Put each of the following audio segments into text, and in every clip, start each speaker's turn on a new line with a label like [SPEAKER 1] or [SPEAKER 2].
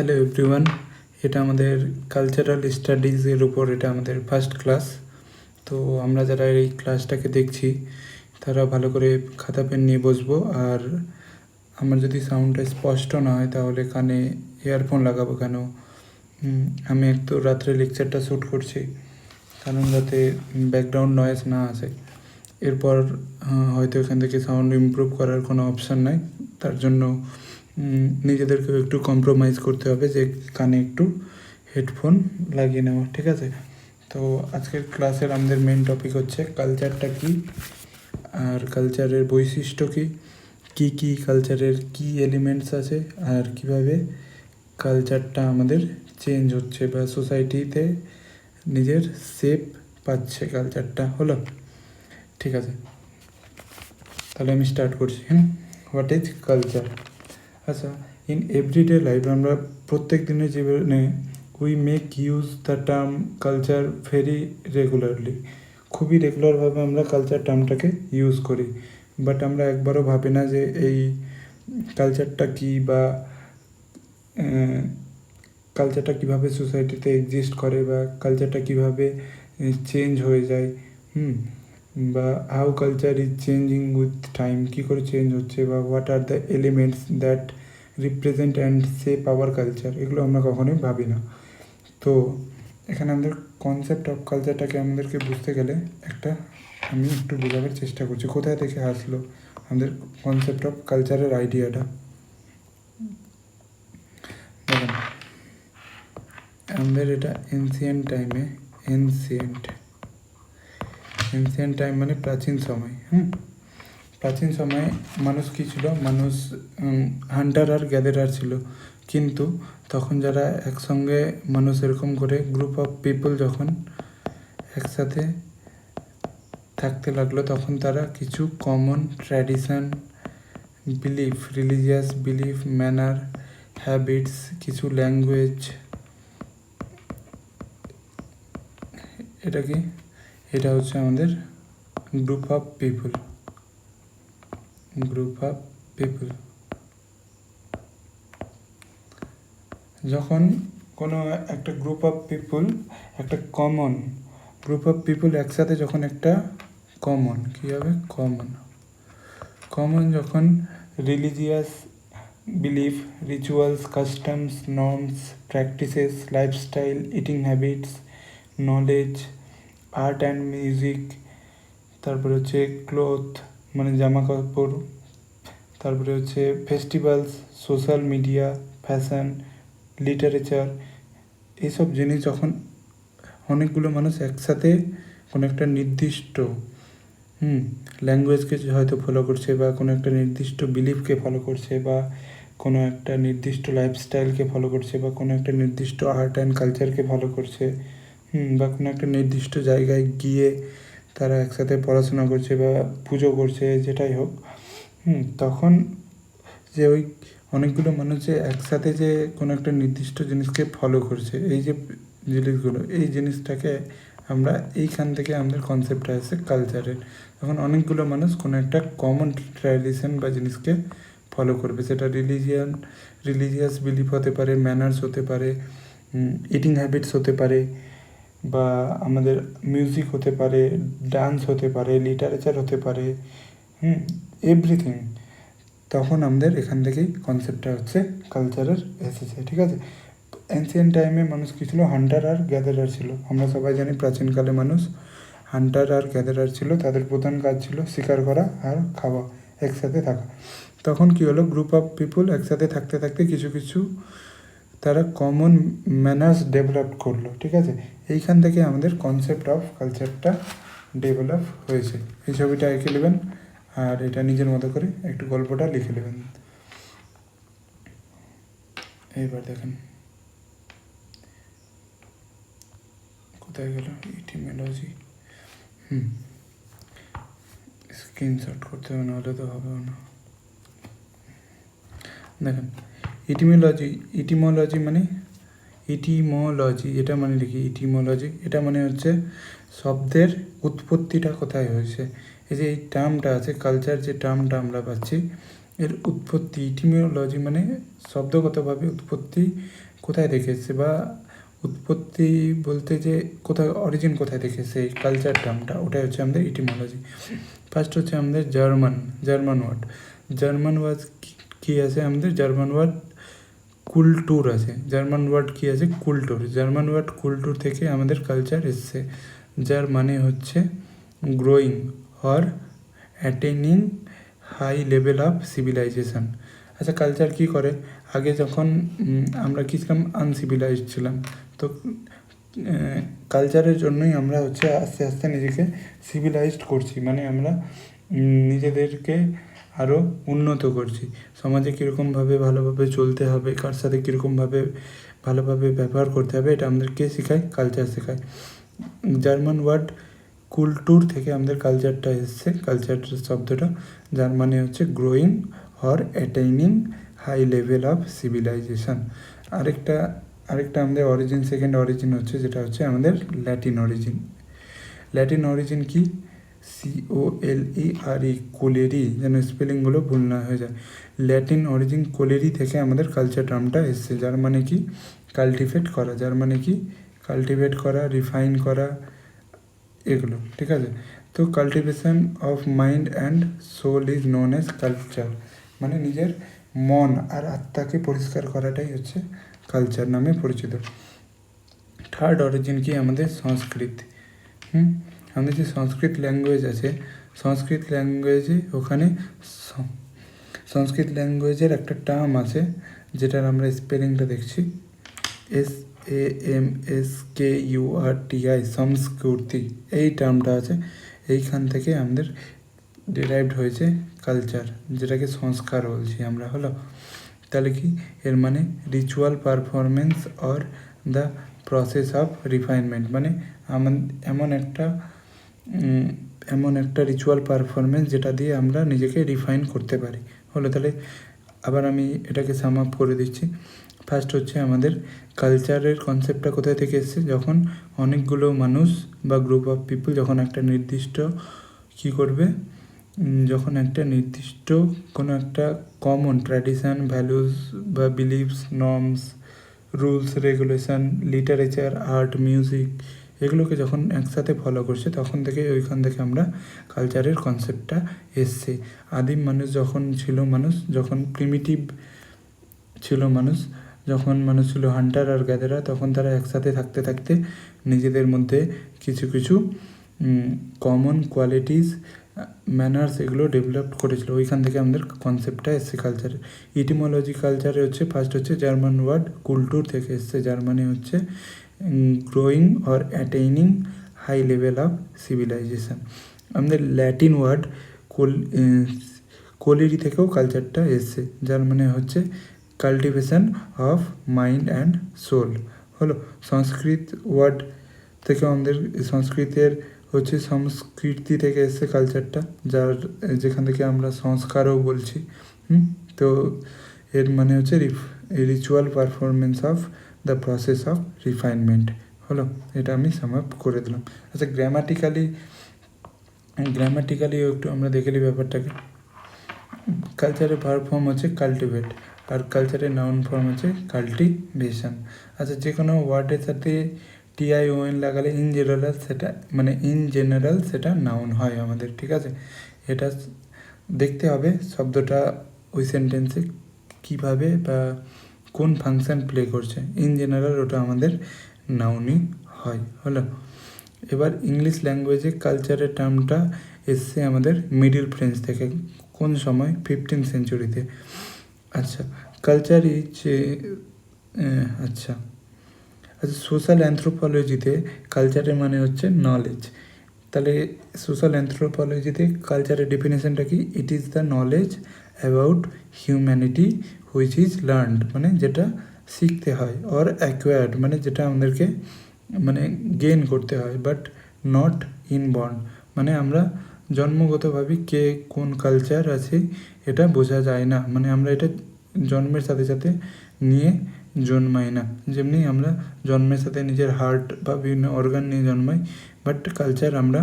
[SPEAKER 1] Hello everyone, এটা আমাদের cultural স্টাডিজের উপর এটা আমাদের ফার্স্ট ক্লাস। তো আমরা যারা এই ক্লাসটাকে দেখছি তারা ভালো করে খাতা পেন নিয়ে বসবো। আর আমার যদি সাউন্ডটা স্পষ্ট না হয় তাহলে কানে ইয়ারফোন লাগাবো। কেন আমি একটু রাত্রে লেকচারটা শ্যুট করছি, কারণ যাতে ব্যাকগ্রাউন্ড নয়েজ না আসে। এরপর হয়তো এখান থেকে সাউন্ড ইমপ্রুভ করার কোনো অপশান নাই, তার জন্য নিজেদেরকেও একটু কম্প্রোমাইজ করতে হবে যে কানে একটু হেডফোন লাগিয়ে নেওয়া, ঠিক আছে? তো আজকের ক্লাসের আমাদের মেন টপিক হচ্ছে কালচারটা কী, আর কালচারের বৈশিষ্ট্য কী, কী কালচারের কী এলিমেন্টস আছে, আর কিভাবে কালচারটা আমাদের চেঞ্জ হচ্ছে বা সোসাইটিতে নিজের শেপ পাচ্ছে কালচারটা। হলো, ঠিক আছে? তাহলে আমি স্টার্ট করছি। What is culture? আচ্ছা, ইন এভরিডে লাইফ আমরা প্রত্যেক দিনের জীবনে we make use the term culture very regularly. খুবই রেগুলারভাবে আমরা কালচার টার্মটাকে ইউজ করি, বাট আমরা একবারও ভাবি না যে এই কালচারটা কী বা কালচারটা কীভাবে সোসাইটিতে এক্সিস্ট করে বা কালচারটা কীভাবে চেঞ্জ হয়ে যায়, বা how culture is changing with time, কী করে চেঞ্জ হচ্ছে, বা what are the elements that represent and shape our culture, এগুলো আমরা কখনোই ভাবি না। তো এখানে আমাদের কনসেপ্ট অফ কালচারটাকে আমাদেরকে বুঝতে গেলে আমি একটু বোঝাবার চেষ্টা করছি কোথায় থেকে আসলো আমাদের কনসেপ্ট অফ কালচারের আইডিয়াটা। দেখেন, আমাদের এটা এনসিয়েন্ট টাইম মানে প্রাচীন সময়। প্রাচীন সময়ে মানুষ কী ছিল? মানুষ হান্টার আর গ্যাদারার ছিল। কিন্তু তখন যারা একসঙ্গে মানুষ এরকম করে গ্রুপ অফ পিপল যখন একসাথে থাকতে লাগলো, তখন তারা কিছু common tradition, belief, religious belief, manner, habits, কিছু ল্যাঙ্গুয়েজ, এটা হচ্ছে আমাদের গ্রুপ অফ পিপল। যখন কোনো একটা গ্রুপ অফ পিপল, একটা কমন গ্রুপ অফ পিপল একসাথে যখন একটা কী হবে? কমন যখন religious belief, rituals, customs, norms, practices, lifestyle, eating habits, knowledge, art and music, তারপরে হচ্ছে ক্লোথ মানে জামা কাপড়, তারপরে হচ্ছে festivals, social media, fashion, literature, এইসব জিনিস যখন অনেকগুলো মানুষ একসাথে কোনো একটা নির্দিষ্ট ল্যাঙ্গুয়েজকে হয়তো ফলো করছে, বা কোনো একটা নির্দিষ্ট বিলিফকে ফলো করছে, বা কোনো একটা নির্দিষ্ট লাইফস্টাইলকে ফলো করছে, বা কোনো একটা নির্দিষ্ট আর্ট অ্যান্ড কালচারকে ফলো করছে, বা কোনো একটা নির্দিষ্ট জায়গায় গিয়ে তারা একসাথে পড়াশোনা করছে বা পুজো করছে, যেটাই হোক, তখন যে ওই অনেকগুলো মানুষ যে একসাথে যে কোনো একটা নির্দিষ্ট জিনিসকে ফলো করছে, এই যে জিনিসগুলো, এই জিনিসটাকে আমরা এইখান থেকে আমাদের কনসেপ্টটা আসছে কালচারের। তখন অনেকগুলো মানুষ কোনো একটা কমন ট্র্যাডিশন বা জিনিসকে ফলো করবে, সেটা রিলিজিয়াস বিলিফ হতে পারে, ম্যানার্স হতে পারে, ইটিং হ্যাবিটস হতে পারে, বা আমাদের মিউজিক হতে পারে, ডান্স হতে পারে, লিটারেচার হতে পারে, এভরিথিং। তখন আমাদের এখান থেকেই কনসেপ্টটা হচ্ছে কালচারের এসেছে, ঠিক আছে? অ্যানসিয়েন্ট টাইমে মানুষ কী ছিল? হান্টার আর গ্যাদারার ছিল। আমরা সবাই জানি প্রাচীনকালে মানুষ হান্টার আর গ্যাদারার ছিল, তাদের প্রধান কাজ ছিল শিকার করা আর খাওয়া, একসাথে থাকা। তখন কী হলো? গ্রুপ অফ পিপুল একসাথে থাকতে থাকতে কিছু তারা কমন ম্যানার্স ডেভেলপ করলো, ঠিক আছে? এইখান থেকে আমাদের কনসেপ্ট অফ কালচারটা ডেভেলপ হয়েছে। এই ছবিটা এঁকে নেবেন আর এটা নিজের মতো করে একটু গল্পটা লিখে নেবেন। এইবার দেখেন কোথায় গেল ইটিমোলজি। স্ক্রিনশট করতে হবে, নাহলে তো হবে না। দেখেন, ইটিমোলজি মানে এটা মানে লিখি ইটিমোলজি, এটা মানে হচ্ছে শব্দের উৎপত্তিটা কোথায় হয়েছে। এই যে এই টার্মটা আছে, কালচার যে টার্মটা আমরা পাচ্ছি, এর উৎপত্তি, ইটিমোলজি মানে শব্দগতভাবে উৎপত্তি কোথায় থেকে এসছে বা উৎপত্তি বলতে যে কোথায় অরিজিন কোথায় থেকে এসছে এই কালচার টার্মটা, ওটাই হচ্ছে আমাদের ইটিমোলজি। ফার্স্ট হচ্ছে আমাদের জার্মান ওয়ার্ড। জার্মান ওয়ার্ড কী আছে আমাদের? জার্মান ওয়ার্ড কুলটুর আছে। জার্মান ওয়ার্ড কী আছে? কুলটুর। জার্মান ওয়ার্ড কুলটুর থেকে আমাদের কালচার এসছে, যার মানে হচ্ছে growing or attaining high level of civilisation. আচ্ছা, কালচার কী করে? আগে যখন আমরা কী ছিলাম? আনসিভিলাইজড ছিলাম, তো কালচারের জন্যই আমরা হচ্ছে আস্তে আস্তে নিজেকে সিভিলাইজড করছি, মানে আমরা নিজেদেরকে আরও উন্নত করছি। সমাজে কীরকমভাবে ভালোভাবে চলতে হবে, কার সাথে কীরকমভাবে ভালোভাবে ব্যবহার করতে হবে, এটা আমাদেরকে শেখায়, কালচার শেখায়। জার্মান ওয়ার্ড কুলটুর থেকে আমাদের কালচারটা এসছে, কালচার শব্দটা, যার মানে হচ্ছে growing or attaining high level of civilisation. আরেকটা আমাদের অরিজিন, সেকেন্ড অরিজিন হচ্ছে, যেটা হচ্ছে আমাদের ল্যাটিন অরিজিন। ল্যাটিন অরিজিন কি? COLERE, কোলেরি, যেন স্পেলিংগুলো ভুল না হয়ে যায়। ল্যাটিন অরিজিন কোলেরি থেকে আমাদের কালচার টার্মটা এসছে, যার মানে কি? কাল্টিভেট করা। যার মানে কি? কাল্টিভেট করা, রিফাইন করা, এগুলো, ঠিক আছে? তো cultivation of mind and soul is known as culture, মানে নিজের মন আর আত্মাকে পরিষ্কার করাটাই হচ্ছে কালচার নামে পরিচিত। থার্ড অরিজিন কি? আমাদের সংস্কৃত। আমাদের যে সংস্কৃত ল্যাঙ্গুয়েজ আছে, সংস্কৃত ল্যাঙ্গুয়েজে ওখানে সংস্কৃত ল্যাঙ্গুয়েজের একটা টার্ম আছে, যেটার আমরা স্পেলিংটা দেখছি, SAMSKURTI, সংস্কৃতি, এই টার্মটা আছে। এইখান থেকে আমাদের ডিরাইভড হয়েছে কালচার, যেটাকে সংস্কার বলছি আমরা, হলো। তাহলে কি এর মানে? Ritual performance or the process of refinement, মানে এমন একটা রিচুয়াল পারফরমেন্স যেটা দিয়ে আমরা নিজেকে রিফাইন করতে পারি, হলো। তাহলে আবার আমি এটাকে সাম আপ করে দিচ্ছি। ফার্স্ট হচ্ছে আমাদের কালচারের কনসেপ্টটা কোথায় থেকে এসছে? যখন অনেকগুলো মানুষ বা গ্রুপ অফ পিপল যখন একটা নির্দিষ্ট কী করবে, যখন একটা নির্দিষ্ট কোনো একটা কমন ট্র্যাডিশান, ভ্যালুস বা believes, norms, rules, regulation, literature, art, music, এগুলোকে যখন একসাথে ফলো করছে, তখন থেকে ওইখান থেকে আমরা কালচারের কনসেপ্টটা এসছে। আদিম মানুষ যখন ছিল, যখন প্রিমিটিভ ছিল যখন মানুষ ছিল হান্টার আর গ্যাদারার, তখন তারা একসাথে থাকতে থাকতে নিজেদের মধ্যে কিছু কিছু কমন কোয়ালিটিস, ম্যানার্স, এগুলো ডেভেলপ করেছিল। ওইখান থেকে আমাদের কনসেপ্টটা এসছে কালচারের। ইটিমোলজি কালচারে হচ্ছে ফার্স্ট হচ্ছে জার্মান ওয়ার্ড কুলটুর থেকে এসছে, যার মানে হচ্ছে growing or attaining high level of civilisation. আমাদের ল্যাটিন ওয়ার্ড কোলেরি থেকেও কালচারটা এসছে, যার মানে হচ্ছে cultivation of mind and soul, হলো। সংস্কৃত ওয়ার্ড থেকে আমাদের সংস্কৃতের হচ্ছে সংস্কৃতি থেকে এসছে কালচারটা, যেখান থেকে আমরা সংস্কারও বলছি। তো এর মানে হচ্ছে ritual performance of the process of refinement, হলো। এটা আমি সাম আপ করে দিলাম। আচ্ছা, গ্রামাটিক্যালিও একটু আমরা দেখে নিই ব্যাপারটাকে। কালচারের ভার্ব ফর্ম হচ্ছে কাল্টিভেট, আর কালচারের নাউন ফর্ম হচ্ছে কাল্টিভেশন। আচ্ছা, যে কোনো ওয়ার্ডের সাথে TION লাগালে ইন জেনারেল সেটা নাউন হয় আমাদের, ঠিক আছে? এটা দেখতে হবে শব্দটা ওই সেন্টেন্সে কীভাবে বা কোন ফাংশন প্লে করছে। ইন জেনারেল ওটা আমাদের নাউনই হয়, হলো। এবার ইংলিশ ল্যাঙ্গুয়েজে কালচারের টার্মটা এসছে আমাদের মিডিল ফ্রেঞ্চ থেকে। কোন সময়? 15th সেঞ্চুরিতে। আচ্ছা, কালচার আচ্ছা, সোশ্যাল অ্যানথ্রোপোলজিতে কালচারের মানে হচ্ছে নলেজ। তাহলে সোশ্যাল অ্যানথ্রোপোলজিতে কালচারের ডেফিনেশনটা কি? It is the knowledge about humanity which is learned, মানে যেটা শিখতে হয়, অর অ্যাকোয়ার্ড, মানে যেটা আমাদেরকে গেইন করতে হয়, বাট নট ইনবর্ন, মানে আমরা জন্মগতভাবে কে কোন কালচার আছে এটা বোঝা যায় না, মানে আমরা এটা জন্মের সাথে সাথে নিয়ে জন্মাই না। যেমনি আমরা জন্মের সাথে নিজের হার্ট বা বিভিন্ন অর্গান নিয়ে জন্মাই, বাট কালচার আমরা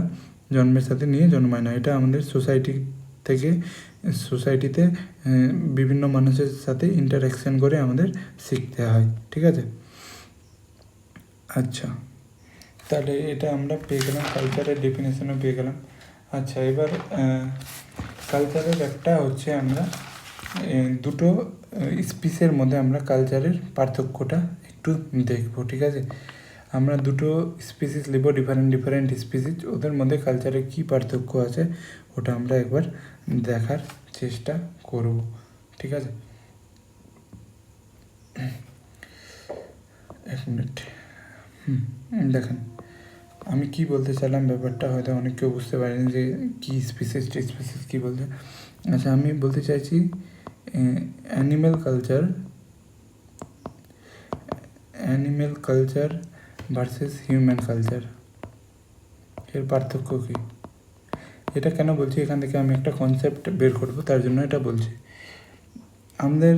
[SPEAKER 1] জন্মের সাথে নিয়ে জন্মাই না। এটা আমাদের সোসাইটি থেকে সোসাইটিতে বিভিন্ন মানুষের সাথে ইন্টারাকশান করে আমাদের শিখতে হয়, ঠিক আছে? আচ্ছা, তাহলে এটা আমরা পেয়ে গেলাম, কালচারের ডেফিনেশনও পেয়ে গেলাম। আচ্ছা, এবার কালচারের একটা হচ্ছে আমরা দুটো স্পিচের মধ্যে আমরা কালচারের পার্থক্যটা একটু দেখবো, ঠিক আছে? আমরা দুটো স্পিসিস নেব, ডিফারেন্ট স্পিসিস, ওদের মধ্যে কালচারে কী পার্থক্য আছে ওটা আমরা একবার দেখার চেষ্টা করব, ঠিক আছে? এক মিনিট। দেখেন, আমি কি বলতে চাইলাম ব্যাপারটা হয়তো অনেক কেউ বুঝতে পারেনি যে কী স্পিসিস কী বলতে। আচ্ছা, আমি বলতে চাইছি animal culture versus human culture, এর পার্থক্য কী? এটা কেন বলছি, এখান থেকে আমি একটা কনসেপ্ট বের করবো, তার জন্য এটা বলছি। আমাদের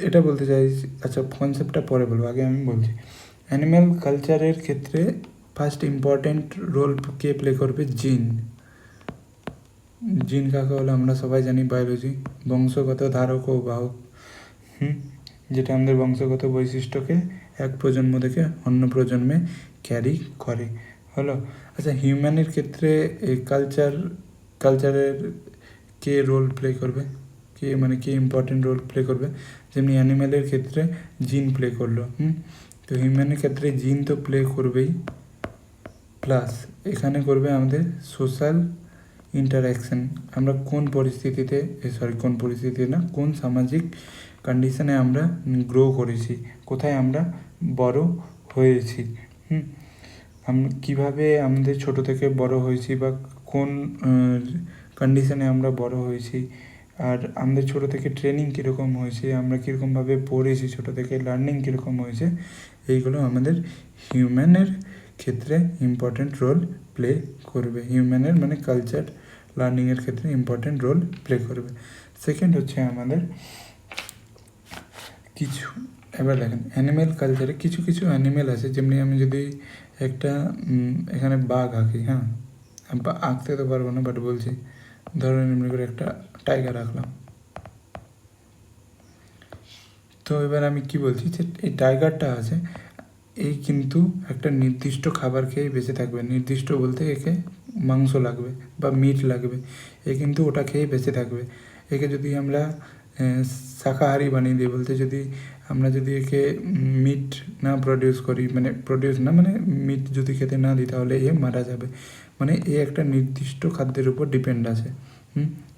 [SPEAKER 1] এটা বলতে চাইছি, আচ্ছা কনসেপ্টটা পরে বলবো, আগে আমি বলছি। অ্যানিম্যাল কালচারের ক্ষেত্রে ফার্স্ট ইম্পর্ট্যান্ট রোল কে প্লে করবে? জিন কাকে বলে আমরা সবাই জানি, বায়োলজি, বংশগত ধারক ও বাহক, যেটা আমাদের বংশগত বৈশিষ্ট্যকে এক প্রজন্ম থেকে অন্য প্রজন্মে ক্যারি করে, হলো। আচ্ছা, হিউম্যানের ক্ষেত্রে এই কালচারের কে রোল প্লে করবে, কে ইম্পর্টেন্ট রোল প্লে করবে? যেমনি অ্যানিম্যালের ক্ষেত্রে জিন প্লে করলো, তো হিউম্যানের ক্ষেত্রে জিন তো প্লে করবেই, প্লাস এখানে করবে আমাদের সোশ্যাল ইন্টারাকশান। আমরা কোন সামাজিক কন্ডিশনে আমরা গ্রো করেছি, কোথায় আমরা বড় হয়েছি, আমরা কীভাবে আমাদের ছোটো থেকে বড় হয়েছি, বা কোন কন্ডিশনে আমরা বড় হয়েছি, আর আমাদের ছোটো থেকে ট্রেনিং কীরকম হয়েছে, আমরা কীরকমভাবে পড়েছি ছোটো থেকে, লার্নিং কীরকম হয়েছে, এইগুলো আমাদের হিউম্যানের ক্ষেত্রে ইম্পর্ট্যান্ট রোল প্লে করবে। হিউম্যানের মানে কালচার লার্নিংয়ের ক্ষেত্রে ইম্পর্ট্যান্ট রোল প্লে করবে। সেকেন্ড হচ্ছে আমাদের এবার দেখেন, অ্যানিম্যাল কালচারে কিছু অ্যানিম্যাল আছে, যেমনি আমি যদি একটা এখানে বাঘ আঁকি, আঁকতে তো পারবো না, বাট বলছি, ধরেন এমনি করে একটা টাইগার আঁকলাম। তো এবার আমি কি বলছি, যে এই টাইগারটা আছে, এই কিন্তু একটা নির্দিষ্ট খাবার খেয়ে বেঁচে থাকবে। নির্দিষ্ট বলতে একে মাংস লাগবে বা মিট লাগবে, এ কিন্তু ওটা খেয়ে বেঁচে থাকবে। একে যদি আমরা শাকাহারি বানিয়ে দিই, বলতে আমরা যদি একে মিট না প্রডিউস করি, মিট যদি খেতে না দিই, তাহলে এ মারা যাবে। মানে এ একটা নির্দিষ্ট খাদ্যের উপর ডিপেন্ড আছে।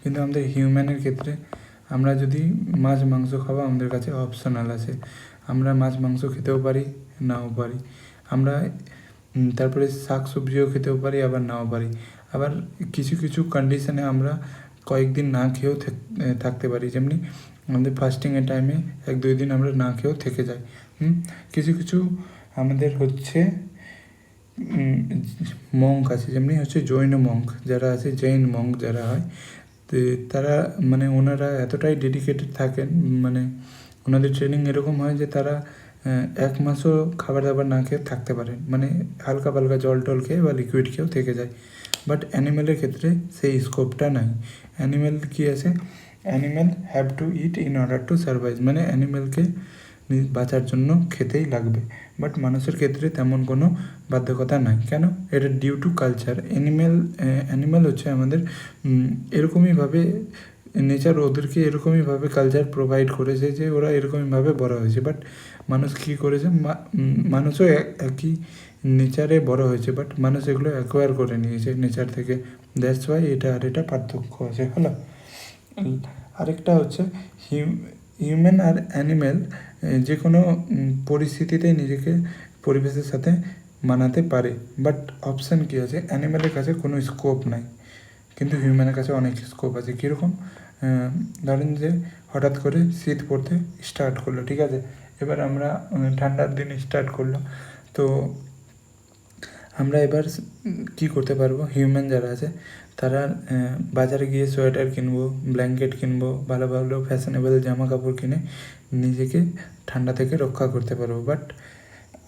[SPEAKER 1] কিন্তু আমাদের হিউম্যানের ক্ষেত্রে আমরা যদি মাছ মাংস খাওয়া আমাদের কাছে অপশনাল আছে, আমরা মাছ মাংস খেতেও পারি, নাও পারি। আমরা তারপরে শাক সবজিও খেতেও পারি, আবার নাও পারি। আবার কিছু কন্ডিশনে আমরা কয়েকদিন না খেয়েও থাকতে পারি, যেমনি আমাদের ফাস্টিংয়ের টাইমে 1-2 দিন আমরা না খেয়েও থেকে যাই। কিছু আমাদের হচ্ছে মঙ্ক আছে, যেমনি হচ্ছে জৈন মঙ্ক যারা আছে, জৈন মঙ্ক যারা হয়, তো তারা ওনারা এতটাই ডেডিকেটেড থাকেন, ওনাদের ট্রেনিং এরকম হয় যে তারা 1 মাসও খাবার দাবার না খেয়ে থাকতে পারেন, হালকা পালকা জল টল খেয়ে বা লিকুইড খেয়েও থেকে যায়। বাট অ্যানিম্যালের ক্ষেত্রে সেই স্কোপটা নাই। অ্যানিম্যাল কি আছে, animal have to eat in order to survive, অ্যানিম্যালকে বাঁচার জন্য খেতেই লাগবে। বাট মানুষের ক্ষেত্রে তেমন কোনো বাধ্যকতা নাই। কেন? এটা ডিউ টু কালচার। অ্যানিম্যাল হচ্ছে আমাদের এরকমইভাবে নেচার ওদেরকে এরকমইভাবে কালচার প্রোভাইড করেছে যে ওরা এরকমইভাবে বড় হয়েছে। বাট মানুষ কী করেছে, মানুষও একই নেচারে বড় হয়েছে, বাট মানুষ এগুলো অ্যাকোয়ার করে নিয়েছে নেচার থেকে। দ্যাটস ওয়াই এটা পার্থক্য আছে, হলো। আরেকটা হচ্ছে হিউম্যান আর অ্যানিম্যাল যে কোনো পরিস্থিতিতে নিজেকে পরিবেশের সাথে মানাতে পারে। বাট অপশান কী আছে, অ্যানিম্যালের কাছে কোনো স্কোপ নাই, কিন্তু হিউম্যানের কাছে অনেক স্কোপ আছে। কীরকম? ধরেন যে হঠাৎ করে শীত পড়তে স্টার্ট করলো, ঠিক আছে, এবার আমরা ঠান্ডার দিন স্টার্ট করলো, তো আমরা এবার কী করতে পারবো, হিউম্যান যারা আছে তারা বাজারে গিয়ে সোয়েটার কিনবো, ব্ল্যাঙ্কেট কিনবো, ভালো ভালো ফ্যাশনেবল জামা কাপড় কিনে নিজেকে ঠান্ডা থেকে রক্ষা করতে পারবো। বাট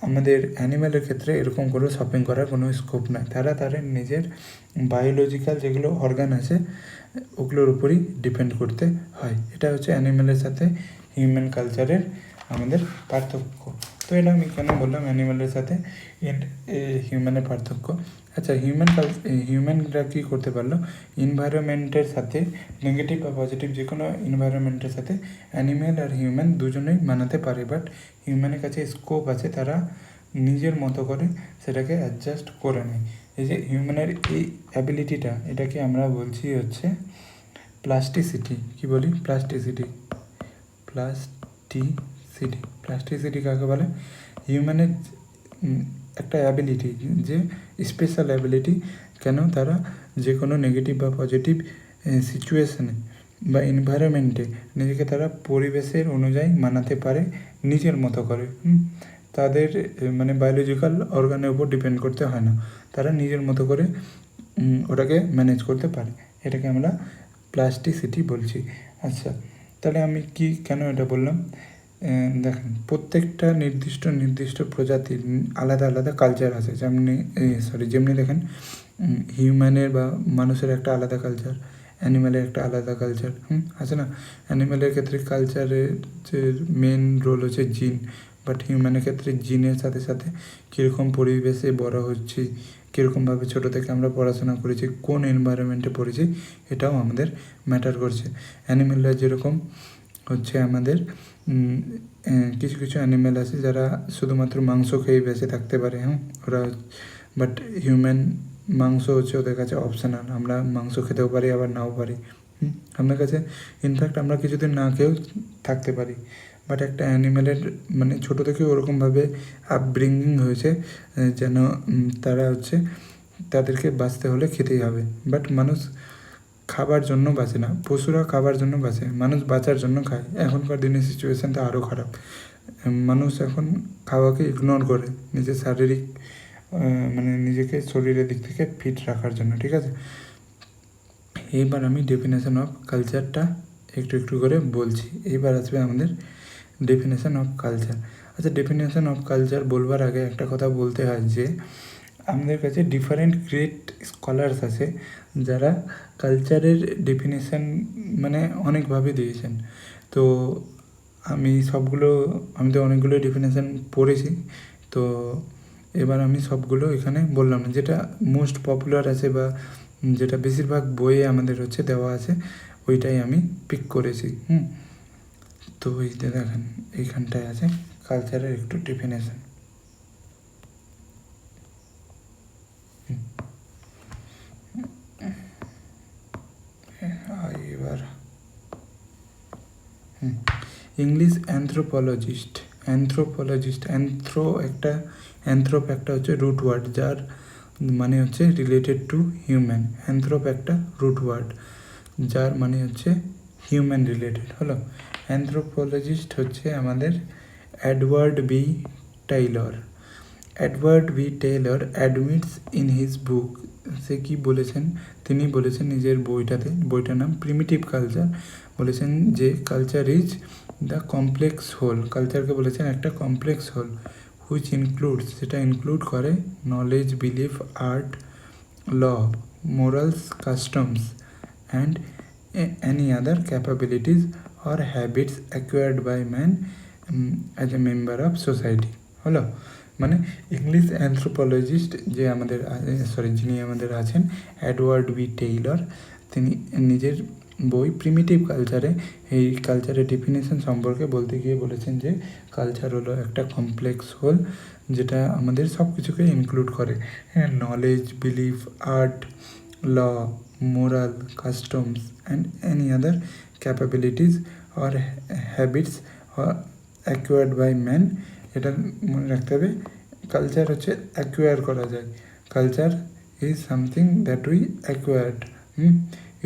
[SPEAKER 1] আমাদের অ্যানিম্যালের ক্ষেত্রে এরকম করে শপিং করার কোনো স্কোপ নাই, তারা তাদের নিজের বায়োলজিক্যাল যেগুলো অর্গান আছে ওগুলোর উপরই ডিপেন্ড করতে হয়। এটা হচ্ছে অ্যানিম্যালের সাথে হিউম্যান কালচারের আমাদের পার্থক্য। তো এটা আমি কেন বললাম অ্যানিম্যালের সাথে হিউম্যানের পার্থক্য। আচ্ছা, হিউম্যানরা কী করতে পারলো, এনভায়রনমেন্টের সাথে নেগেটিভ বা পজিটিভ যে কোনো এনভায়রনমেন্টের সাথে অ্যানিম্যাল আর হিউম্যান দুজনেই মানাতে পারে, বাট হিউম্যানের কাছে স্কোপ আছে, তারা নিজের মতো করে সেটাকে অ্যাডজাস্ট করে নেয়। এই যে হিউম্যানের এই অ্যাবিলিটিটা, এটাকে আমরা বলছি হচ্ছে প্লাস্টিসিটি। কি বলি? প্লাস্টিসিটি। প্লাস্টিসিটি কাকে বলে? হিউম্যানের একটা অ্যাবিলিটি, যে স্পেশাল অ্যাবিলিটি, কেন তারা যে কোনো নেগেটিভ বা পজিটিভ সিচুয়েশানে বা এনভায়রনমেন্টে নিজেকে তারা পরিবেশের অনুযায়ী মানাতে পারে নিজের মতো করে। তাদের মানে বায়োলজিক্যাল অর্গানের উপর ডিপেন্ড করতে হয় না, তারা নিজের মতো করে ওটাকে ম্যানেজ করতে পারে। এটাকে আমরা প্লাস্টিসিটি বলছি। আচ্ছা, তাহলে আমি কেন এটা বললাম? দেখেন, প্রত্যেকটা নির্দিষ্ট প্রজাতির আলাদা আলাদা কালচার আছে। যেমনি দেখেন, হিউম্যানের বা মানুষের একটা আলাদা কালচার, অ্যানিম্যালের একটা আলাদা কালচার আছে না? অ্যানিম্যালের ক্ষেত্রে কালচারের যে মেন রোল হচ্ছে জিন, বাট হিউম্যানের ক্ষেত্রে জিনের সাথে সাথে কীরকম পরিবেশে বড় হচ্ছি, কীরকমভাবে ছোটো থেকে আমরা পড়াশোনা করেছি, কোন এনভায়রনমেন্টে পড়েছি, এটাও আমাদের ম্যাটার করছে। অ্যানিম্যালরা যেরকম হচ্ছে আমাদের কিছু কিছু অ্যানিম্যাল আছে যারা শুধুমাত্র মাংস খেয়ে বেঁচে থাকতে পারে, ওরা, বাট হিউম্যান মাংস হচ্ছে ওদের কাছে অপশনাল। আমরা মাংস খেতেও পারি, আবার নাও পারি। আমাদের কাছে ইনফ্যাক্ট আমরা কিছুদিন না খেয়েও থাকতে পারি, বাট একটা অ্যানিম্যালের মানে ছোটো থেকে ওরকমভাবে আপব্রিঙ্গিং হয়েছে যেন তারা হচ্ছে তাদেরকে বাঁচতে হলে খেতেই হবে। বাট মানুষ খাবার জন্য বাঁচে না, পশুরা খাবার জন্য বাঁচে, মানুষ বাঁচার জন্য খায়। এখনকার দিনের সিচুয়েশানটা আরও খারাপ। মানুষ এখন খাওয়াকে ইগনোর করে নিজের শারীরিক মানে নিজেকে শরীরের দিক থেকে ফিট রাখার জন্য। ঠিক আছে, এইবার আমি ডেফিনেশন অফ কালচারটা একটু করে বলছি। এইবার আসবে আমাদের ডেফিনেশন অফ কালচার। আচ্ছা, ডেফিনেশন অফ কালচার বলবার আগে একটা কথা বলতে হয় যে আমাদের কাছে ডিফারেন্ট গ্রেট স্কলার্স আছে যারা কালচারের ডেফিনেশন মানে অনেকভাবে দিয়েছেন। তো আমি তো অনেকগুলো ডেফিনেশন পড়েছি, তো এবার আমি সবগুলো এখানে বললাম না, যেটা মোস্ট পপুলার আছে বা যেটা বেশিরভাগ বইয়ে আমাদের হচ্ছে দেওয়া আছে, ওইটাই আমি পিক করেছি। তো এই যে দেখেন, এইখানটায় আছে কালচারের একটু ডেফিনেশন। এবার ইংলিশ অ্যানথ্রোপোলজিস্ট অ্যানথ্রোপ একটা হচ্ছে রুট ওয়ার্ড, যার মানে হচ্ছে রিলেটেড টু হিউম্যান। অ্যানথ্রোপ একটা রুট ওয়ার্ড যার মানে হচ্ছে হিউম্যান রিলেটেড হলো। অ্যানথ্রোপোলজিস্ট হচ্ছে আমাদের Edward B Tylor admits in his book. সে কি বলেছেন? তিনি বলেছেন নিজের বইটার নাম প্রিমিটিভ কালচার, বলেছেন যে culture is the complex whole. কালচারকে বলেছেন একটা কমপ্লেক্স হোল, হুইচ ইনক্লুডস, সেটা ইনক্লুড করে knowledge, belief, art, law, morals, customs and any other capabilities or habits acquired by man as a member of society হলো। মানে English অ্যানথ্রোপোলজিস্ট যিনি আমাদের আছেন এডওয়ার্ড বি টেইলর, তিনি নিজের বই প্রিমিটিভ কালচারে এই কালচারের ডেফিনেশন সম্পর্কে বলতে গিয়ে বলেছেন যে কালচার হলো একটা কমপ্লেক্স হোল যেটা আমাদের সব কিছুকে ইনক্লুড করে। Knowledge, belief, art, law, moral, customs and any other capabilities or habits or acquired by man। এটা মনে রাখতে হবে, কালচার হচ্ছে অ্যাকুয়ার করা যায়। Culture is something that we acquired,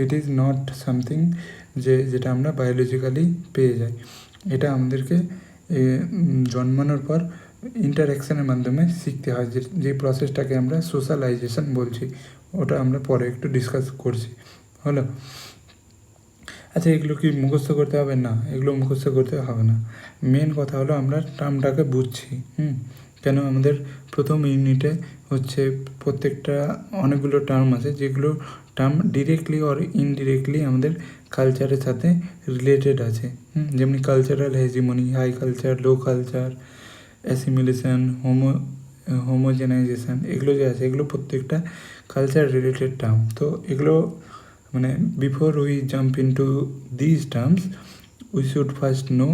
[SPEAKER 1] it is not something যেটা আমরা বায়োলজিক্যালি পেয়ে যাই। এটা আমাদেরকে জন্মানোর পর ইন্টারঅ্যাকশনের মাধ্যমে শিখতে হয়, যে প্রসেসটাকে আমরা সোশ্যালাইজেশন বলছি। ওটা আমরা পরে একটু ডিসকাস করছি হলো। আচ্ছা, এগুলো কি মুখস্থ করতে হবে? না, এগুলো মুখস্থ করতে হবে না। মেন কথা হলো আমরা টার্মটাকে বুঝছি। কেন আমাদের প্রথম ইউনিটে হচ্ছে প্রত্যেকটা অনেকগুলো টার্ম আছে, যেগুলো টার্ম ডিরেক্টলি অর ইনডিরেক্টলি আমাদের কালচারের সাথে রিলেটেড আছে। যেমনি কালচারাল হেজিমনি, হাই কালচার, লো কালচার, অ্যাসিমিলেশন, হোমোজেনাইজেশন, এগুলো যে আছে এগুলো প্রত্যেকটা কালচার রিলেটেড টার্ম। তো এগুলো মানে before we jump into this terms we should first know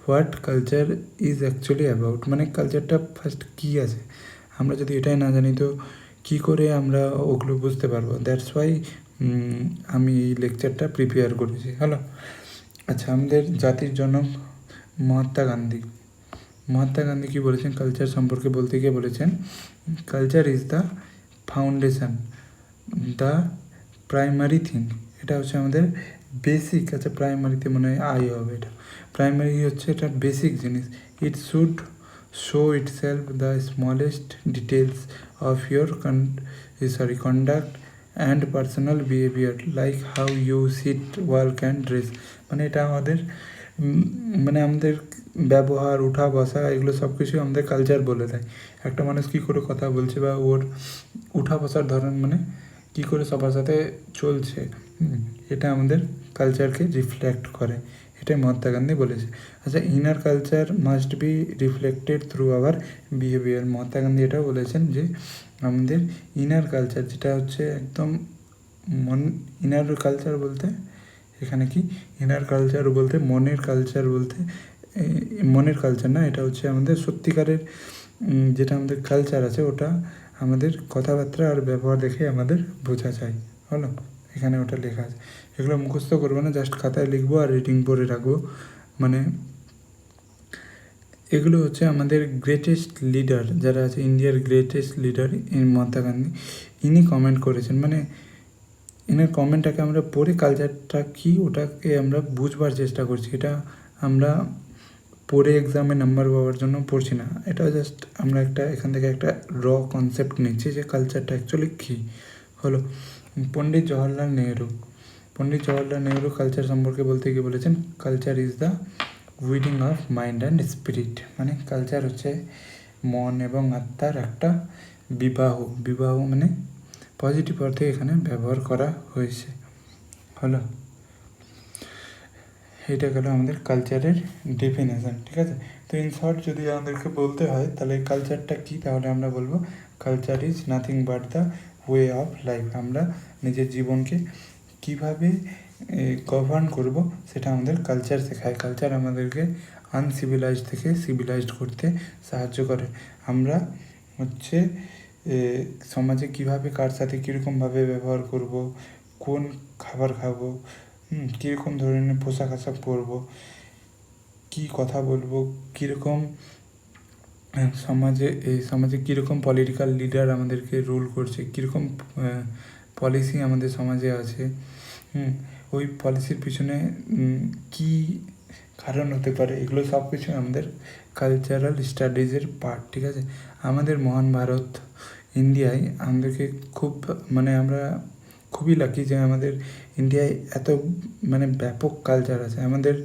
[SPEAKER 1] what culture is actually about, মানে কালচারটা ফার্স্ট কী আছে। আমরা যদি এটাই না জানি তো কী করে আমরা ওগুলো বুঝতে পারবো। দ্যাটস ওয়াই আমি এই লেকচারটা প্রিপেয়ার করেছি। হ্যালো, আচ্ছা, আমাদের জাতির জনক মহাত্মা গান্ধী। মহাত্মা গান্ধী কী বলেছেন কালচার সম্পর্কে বলতে গিয়ে বলেছেন, culture is the foundation, the primary thing. এটা হচ্ছে আমাদের বেসিক। আচ্ছা, প্রাইমারিতে মনে হয় আই হবে, এটা প্রাইমারি হচ্ছে এটা বেসিক জিনিস। It should show itself the smallest details of your conduct and personal behaviour, like how you sit, work and dress. মানে এটা আমাদের মানে আমাদের ব্যবহার, উঠা বসা, এগুলো সব কিছু আমাদের কালচার বলে দেয়। একটা মানুষ কী করে কথা বলছে বা ওর উঠা বসার ধরন, মানে কী করে সবার সাথে চলছে, এটা আমাদের কালচারকে রিফ্লেক্ট করে। এটাই মহাত্মা গান্ধী বলেছে। আচ্ছা, inner culture must be reflected through hour behaviour. Mahatma Gandhi এটাও বলেছেন যে আমাদের ইনার কালচার, যেটা হচ্ছে একদম ইনার কালচার বলতে এখানে কি, ইনার কালচার বলতে মনের কালচার বলতে, মনের কালচার না, এটা হচ্ছে আমাদের সত্যিকারের যেটা আমাদের কালচার আছে, ওটা আমাদের কথাবার্তা আর ব্যবহার দেখে আমাদের বোঝা যায়। হলো, এখানে ওটা লেখা আছে। এগুলো মুখস্থ করবো না, জাস্ট খাতায় লিখবো আর রিডিং পড়ে রাখবো। মানে এগুলো হচ্ছে আমাদের গ্রেটেস্ট লিডার যারা আছে, ইন্ডিয়ার গ্রেটেস্ট লিডার মহাত্মা গান্ধী, ইনি কমেন্ট করেছেন। মানে এনার কমেন্টটাকে আমরা পড়ে কালচারটা কী ওটাকে আমরা বুঝবার চেষ্টা করছি। এটা আমরা পড়ে এক্সামে নাম্বার পাওয়ার জন্য পড়ছি না, এটা জাস্ট আমরা একটা এখান থেকে একটা র কনসেপ্ট নিচ্ছি যে কালচারটা অ্যাকচুয়ালি কী। হলো, পণ্ডিত জওহরলাল নেহরু কালচার সম্পর্কে বলতে গিয়ে বলেছেন, culture is the weeding of mind and spirit. মানে কালচার হচ্ছে মন এবং আত্মার একটা বিবাহ মানে পজিটিভ অর্থে এখানে ব্যবহার করা হয়েছে। হলো, এটা গেল আমাদের কালচারের ডেফিনেশন। ঠিক আছে, তো ইন শর্ট যদি আমাদেরকে বলতে হয় তাহলে কালচারটা কী, তাহলে আমরা বলবো culture is nothing but the way of life. আমরা নিজের জীবনকে কীভাবে গভর্ন করব সেটা আমাদের কালচার শেখায়। কালচার আমাদেরকে আনসিভিলাইজড থেকে সিভিলাইজড করতে সাহায্য করে। আমরা হচ্ছে সমাজে কীভাবে কার সাথে কীরকমভাবে ব্যবহার করব, কোন খাবার খাবো, কীরকম ধরনের পোশাক আশাক পরবো, কী কথা বলবো, কীরকম সমাজে কীরকম পলিটিক্যাল লিডার আমাদেরকে রুল করছে, কীরকম পলিসি আমাদের সমাজে আছে, ওই পলিসির পিছনে কী কারণ হতে পারে, এগুলো সব কিছু আমাদের কালচারাল স্টাডিজের পার্ট। ঠিক আছে, আমাদের মহান ভারত ইন্ডিয়ায় আমাদেরকে খুব মানে আমরা খুবই লাকি যে আমাদের ইন্ডিয়ায় এত মানে ব্যাপক কালচার আছে। আমাদের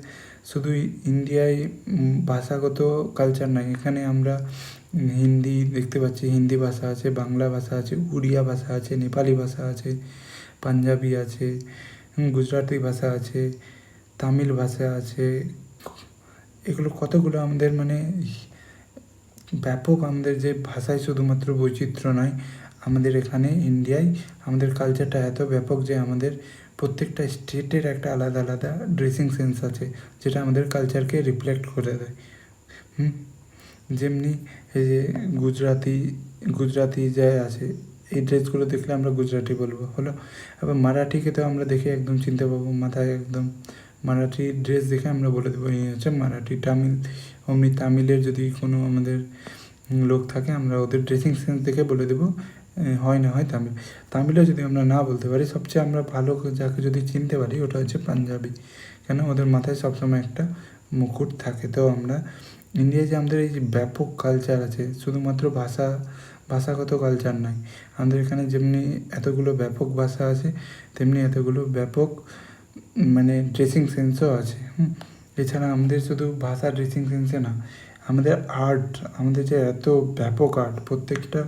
[SPEAKER 1] শুধু ইন্ডিয়ায় ভাষাগত কালচার নাই, এখানে আমরা হিন্দি দেখতে পাচ্ছি, হিন্দি ভাষা আছে, বাংলা ভাষা আছে, উড়িয়া ভাষা আছে, নেপালি ভাষা আছে, পাঞ্জাবি আছে, গুজরাটি ভাষা আছে, তামিল ভাষা আছে। এগুলো কতগুলো আমাদের মানে ব্যাপক, আমাদের যে ভাষায় শুধুমাত্র বৈচিত্র্য নয়, আমাদের এখানে ইন্ডিয়ায় আমাদের কালচারটা এত ব্যাপক যে আমাদের প্রত্যেকটা স্টেটের একটা আলাদা আলাদা ড্রেসিং সেন্স আছে, যেটা আমাদের কালচারকে রিফ্লেক্ট করে দেয়। যেমনি এই যে গুজরাটি যে আছে, এই ড্রেসগুলো দেখলে আমরা গুজরাটি বলবো। হলো, আবার মারাঠিকে তো আমরা দেখে একদম চিনতে পারবো, মাথায় একদম মারাঠি ড্রেস দেখে আমরা বলে দেবো এই হচ্ছে মারাঠি। অমনি তামিলের যদি কোনো আমাদের লোক থাকে, আমরা ওদের ড্রেসিং সেন্স দেখে বলে দেবো হয় না হয় তামিলও যদি আমরা না বলতে পারি, সবচেয়ে আমরা ভালো যাকে যদি চিনতে পারি ওটা হচ্ছে পাঞ্জাবি। কেন, ওদের মাথায় সবসময় একটা মুকুট থাকে। তো আমরা ইন্ডিয়ায় যে আমাদের এই যে ব্যাপক কালচার আছে, শুধুমাত্র ভাষাগত কালচার নয়, আমাদের এখানে যেমনি এতগুলো ব্যাপক ভাষা আছে, তেমনি এতগুলো ব্যাপক মানে ড্রেসিং সেন্সও আছে। এছাড়া আমাদের শুধু ভাষা ড্রেসিং সেন্সে না, আমাদের আর্ট, আমাদের যে এত ব্যাপক আর্ট, প্রত্যেকটা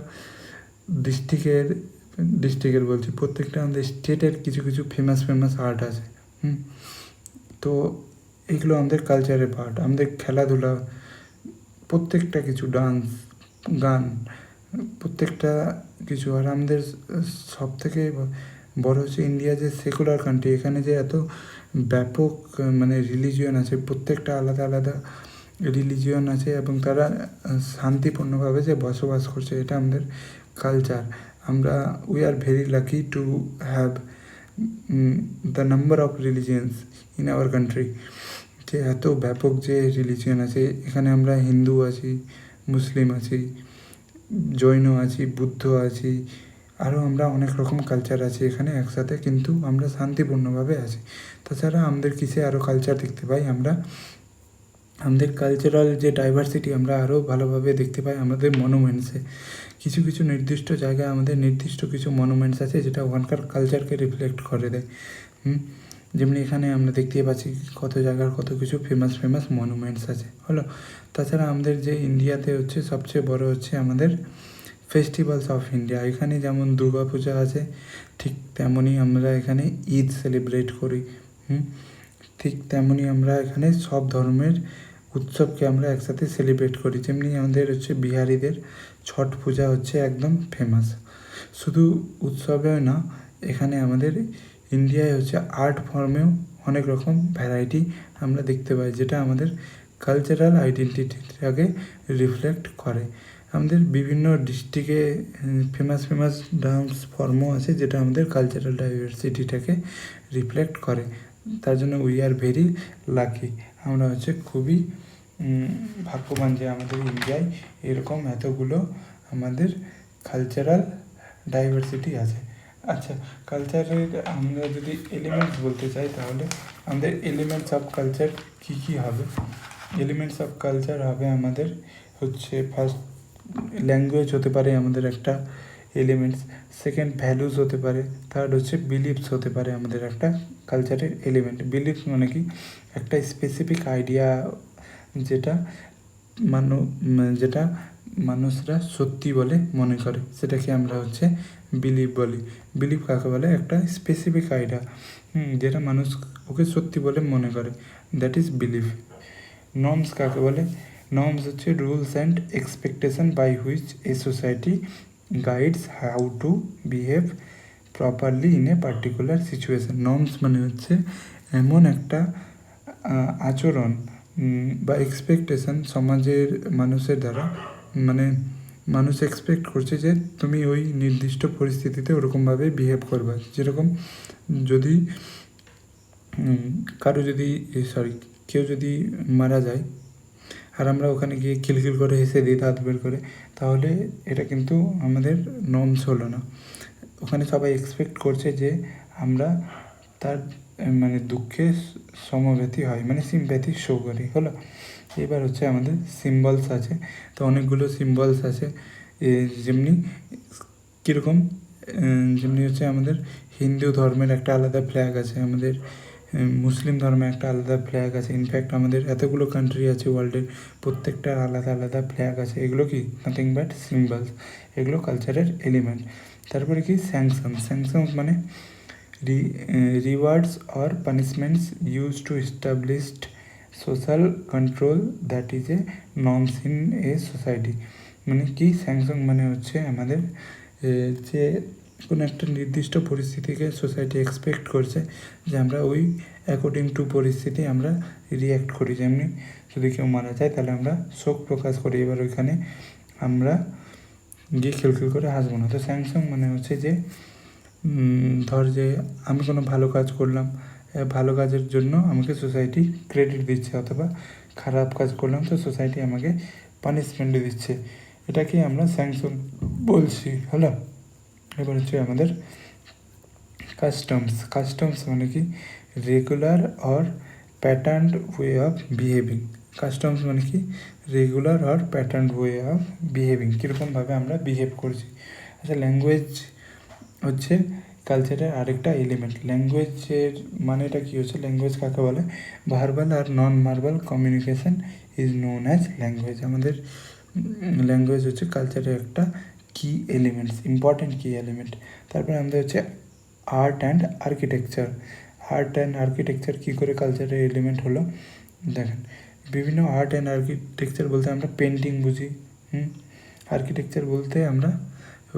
[SPEAKER 1] ডিস্ট্রিক্টের বলছি, প্রত্যেকটা আমাদের স্টেটের কিছু কিছু ফেমাস ফেমাস আর্ট আছে। তো এগুলো আমাদের কালচারের পার্ট। আমাদের খেলাধুলা, প্রত্যেকটা কিছু, ডান্স, গান, প্রত্যেকটা কিছু। আর আমাদের সব থেকে বড় হচ্ছে ইন্ডিয়া যে সেকুলার কান্ট্রি, এখানে যে এত ব্যাপক মানে রিলিজিয়ন আছে, প্রত্যেকটা আলাদা আলাদা রিলিজিয়ন আছে এবং তারা শান্তিপূর্ণভাবে যে বসবাস করছে, এটা আমাদের কালচার। আমরা we are very lucky to have the number of religions in our country. যে এত ব্যাপক যে রিলিজিয়ন আছে এখানে, আমরা হিন্দু আছি, মুসলিম আছি, জৈন আছি, বুদ্ধ আছি, আরও আমরা অনেক রকম কালচার আছে এখানে একসাথে, কিন্তু আমরা শান্তিপূর্ণভাবে আছি। তাছাড়া আমাদের কিসে আরও কালচার দেখতে পাই আমরা, আমাদের কালচারাল যে ডাইভার্সিটি আমরা আরও ভালোভাবে দেখতে পাই আমাদের মনুমেন্টসে। কিছু কিছু নির্দিষ্ট জায়গায় আমাদের নির্দিষ্ট কিছু মনুমেন্টস আছে যেটা ওখানকার কালচারকে রিফ্লেক্ট করে দেয়। যেমনি এখানে আমরা দেখতে পাচ্ছি কত জায়গার কত কিছু ফেমাস ফেমাস মনুমেন্টস আছে, হলো। তাছাড়া আমাদের যে ইন্ডিয়াতে হচ্ছে সবচেয়ে বড় হচ্ছে আমাদের ফেস্টিভ্যালস অফ ইন্ডিয়া। এখানে যেমন দুর্গা পূজা আছে, ঠিক তেমনই আমরা এখানে ঈদ সেলিব্রেট করি। ঠিক তেমনই আমরা এখানে সব ধর্মের উৎসবকে আমরা একসাথে সেলিব্রেট করি। যেমনি আমাদের হচ্ছে বিহারিদের ছট পূজা হচ্ছে একদম ফেমাস। শুধু উৎসবেও না, এখানে আমাদের ইন্ডিয়ায় হচ্ছে আর্ট ফর্মেও অনেক রকম ভ্যারাইটি আমরা দেখতে পাই, যেটা আমাদের কালচারাল আইডেন্টিটিটাকে রিফ্লেক্ট করে। আমাদের বিভিন্ন ডিস্ট্রিক্টে ফেমাস ফেমাস ডান্স ফর্মও আছে যেটা আমাদের কালচারাল ডাইভার্সিটিটাকে রিফ্লেক্ট করে। তার জন্য উই আর ভেরি লাকি, আমরা হচ্ছে খুবই ভাগ্যবান যে আমাদের ইন্ডিয়ায় এরকম এতগুলো আমাদের কালচারাল ডাইভার্সিটি আছে। আচ্ছা, কালচারের আমরা যদি এলিমেন্টস বলতে চাই, তাহলে আমাদের এলিমেন্টস অফ কালচার কী কী হবে? এলিমেন্টস অফ কালচার হবে আমাদের হচ্ছে ফার্স্ট ল্যাঙ্গুয়েজ হতে পারে আমাদের একটা এলিমেন্টস, সেকেন্ড ভ্যালুস হতে পারে, থার্ড হচ্ছে বিলিভস হতে পারে আমাদের একটা কালচারের এলিমেন্ট। বিলিভস মানে কি, একটা স্পেসিফিক আইডিয়া যেটা যেটা মানুষরা সত্যি বলে মনে করে, সেটাকে আমরা হচ্ছে বিলিভ বলি। বিলিভ কাকে বলে? একটা স্পেসিফিক আইডিয়া যেটা মানুষ ওকে সত্যি বলে মনে করে, দ্যাট ইজ বিলিভ। নর্মস কাকে বলে? নর্মস হচ্ছে rules and expectation by which a society guides how to behave properly in a particular situation. Norms মানে হচ্ছে এমন একটা আচরণ বা এক্সপেকটেশন সমাজের মানুষের দ্বারা, মানে মানুষ এক্সপেক্ট করছে যে তুমি ওই নির্দিষ্ট পরিস্থিতিতে ওরকমভাবে বিহেভ করবা। যেরকম যদি কেউ যদি মারা যায় আর আমরা ওখানে গিয়ে খিলখিল করে হেসে দিই দাঁত বের করে, তাহলে এটা কিন্তু আমাদের নর্মস হলো না। ওখানে সবাই এক্সপেক্ট করছে যে আমরা তার মানে দুঃখে সমব্যথী হয়, মানে সিম্প্যাথি শো করি, হলো। এবার হচ্ছে আমাদের সিম্বলস আছে। তো অনেকগুলো সিম্বলস আছে, যেমনি কীরকম, যেমনি হচ্ছে আমাদের হিন্দু ধর্মের একটা আলাদা ফ্ল্যাগ আছে, আমাদের মুসলিম ধর্মের একটা আলাদা ফ্ল্যাগ আছে। ইনফ্যাক্ট আমাদের এতগুলো কান্ট্রি আছে ওয়ার্ল্ডের, প্রত্যেকটার আলাদা আলাদা ফ্ল্যাগ আছে। এগুলো কি নাথিং বাট সিম্বলস, এগুলো কালচারের এলিমেন্ট। তারপরে কি স্যাংশনস মানে rewards or punishments use to established social control that is a norms in a society. মানে কি, স্যাংশন মানে হচ্ছে আমাদের যে কোনো একটা নির্দিষ্ট পরিস্থিতিকে সোসাইটি এক্সপেক্ট করছে যে আমরা ওই অ্যাকর্ডিং টু পরিস্থিতি আমরা রিয়্যাক্ট করি। যেমনি যদি কেউ মারা যায় তাহলে আমরা শোক প্রকাশ করি, এবার ওইখানে আমরা গিয়ে খিলখিল করে হাসবো না। তো স্যাংশন মানে হচ্ছে যে ধর যে আমি কোনো ভালো কাজ করলাম, ভালো কাজের জন্য আমাকে সোসাইটি ক্রেডিট দিচ্ছে, অথবা খারাপ কাজ করলাম তো সোসাইটি আমাকে পানিশমেন্ট দিচ্ছে, এটাকে আমরা স্যাংশন বলছি, হলো। এবার হচ্ছে আমাদের কাস্টমস মানে কি, regular or patterned way of behaving. Customs মানে কি, regular or patterned way of behaving, কীরকমভাবে আমরা বিহেভ করছি। আচ্ছা, ল্যাঙ্গুয়েজ হচ্ছে কালচারের আরেকটা এলিমেন্ট। ল্যাঙ্গুয়েজের মানেটা কী হচ্ছে, ল্যাঙ্গুয়েজ কাকে বলে? ভার্বাল আর non verbal communication is known as language. আমাদের ল্যাঙ্গুয়েজ হচ্ছে কালচারের একটা কি এলিমেন্টস, ইম্পর্টেন্ট কি এলিমেন্ট। তারপরে আমাদের হচ্ছে art and architecture. Art and architecture কী করে কালচারের এলিমেন্ট হলো? দেখেন, বিভিন্ন আর্ট অ্যান্ড আর্কিটেকচার বলতে আমরা পেন্টিং বুঝি। আর্কিটেকচার বলতে আমরা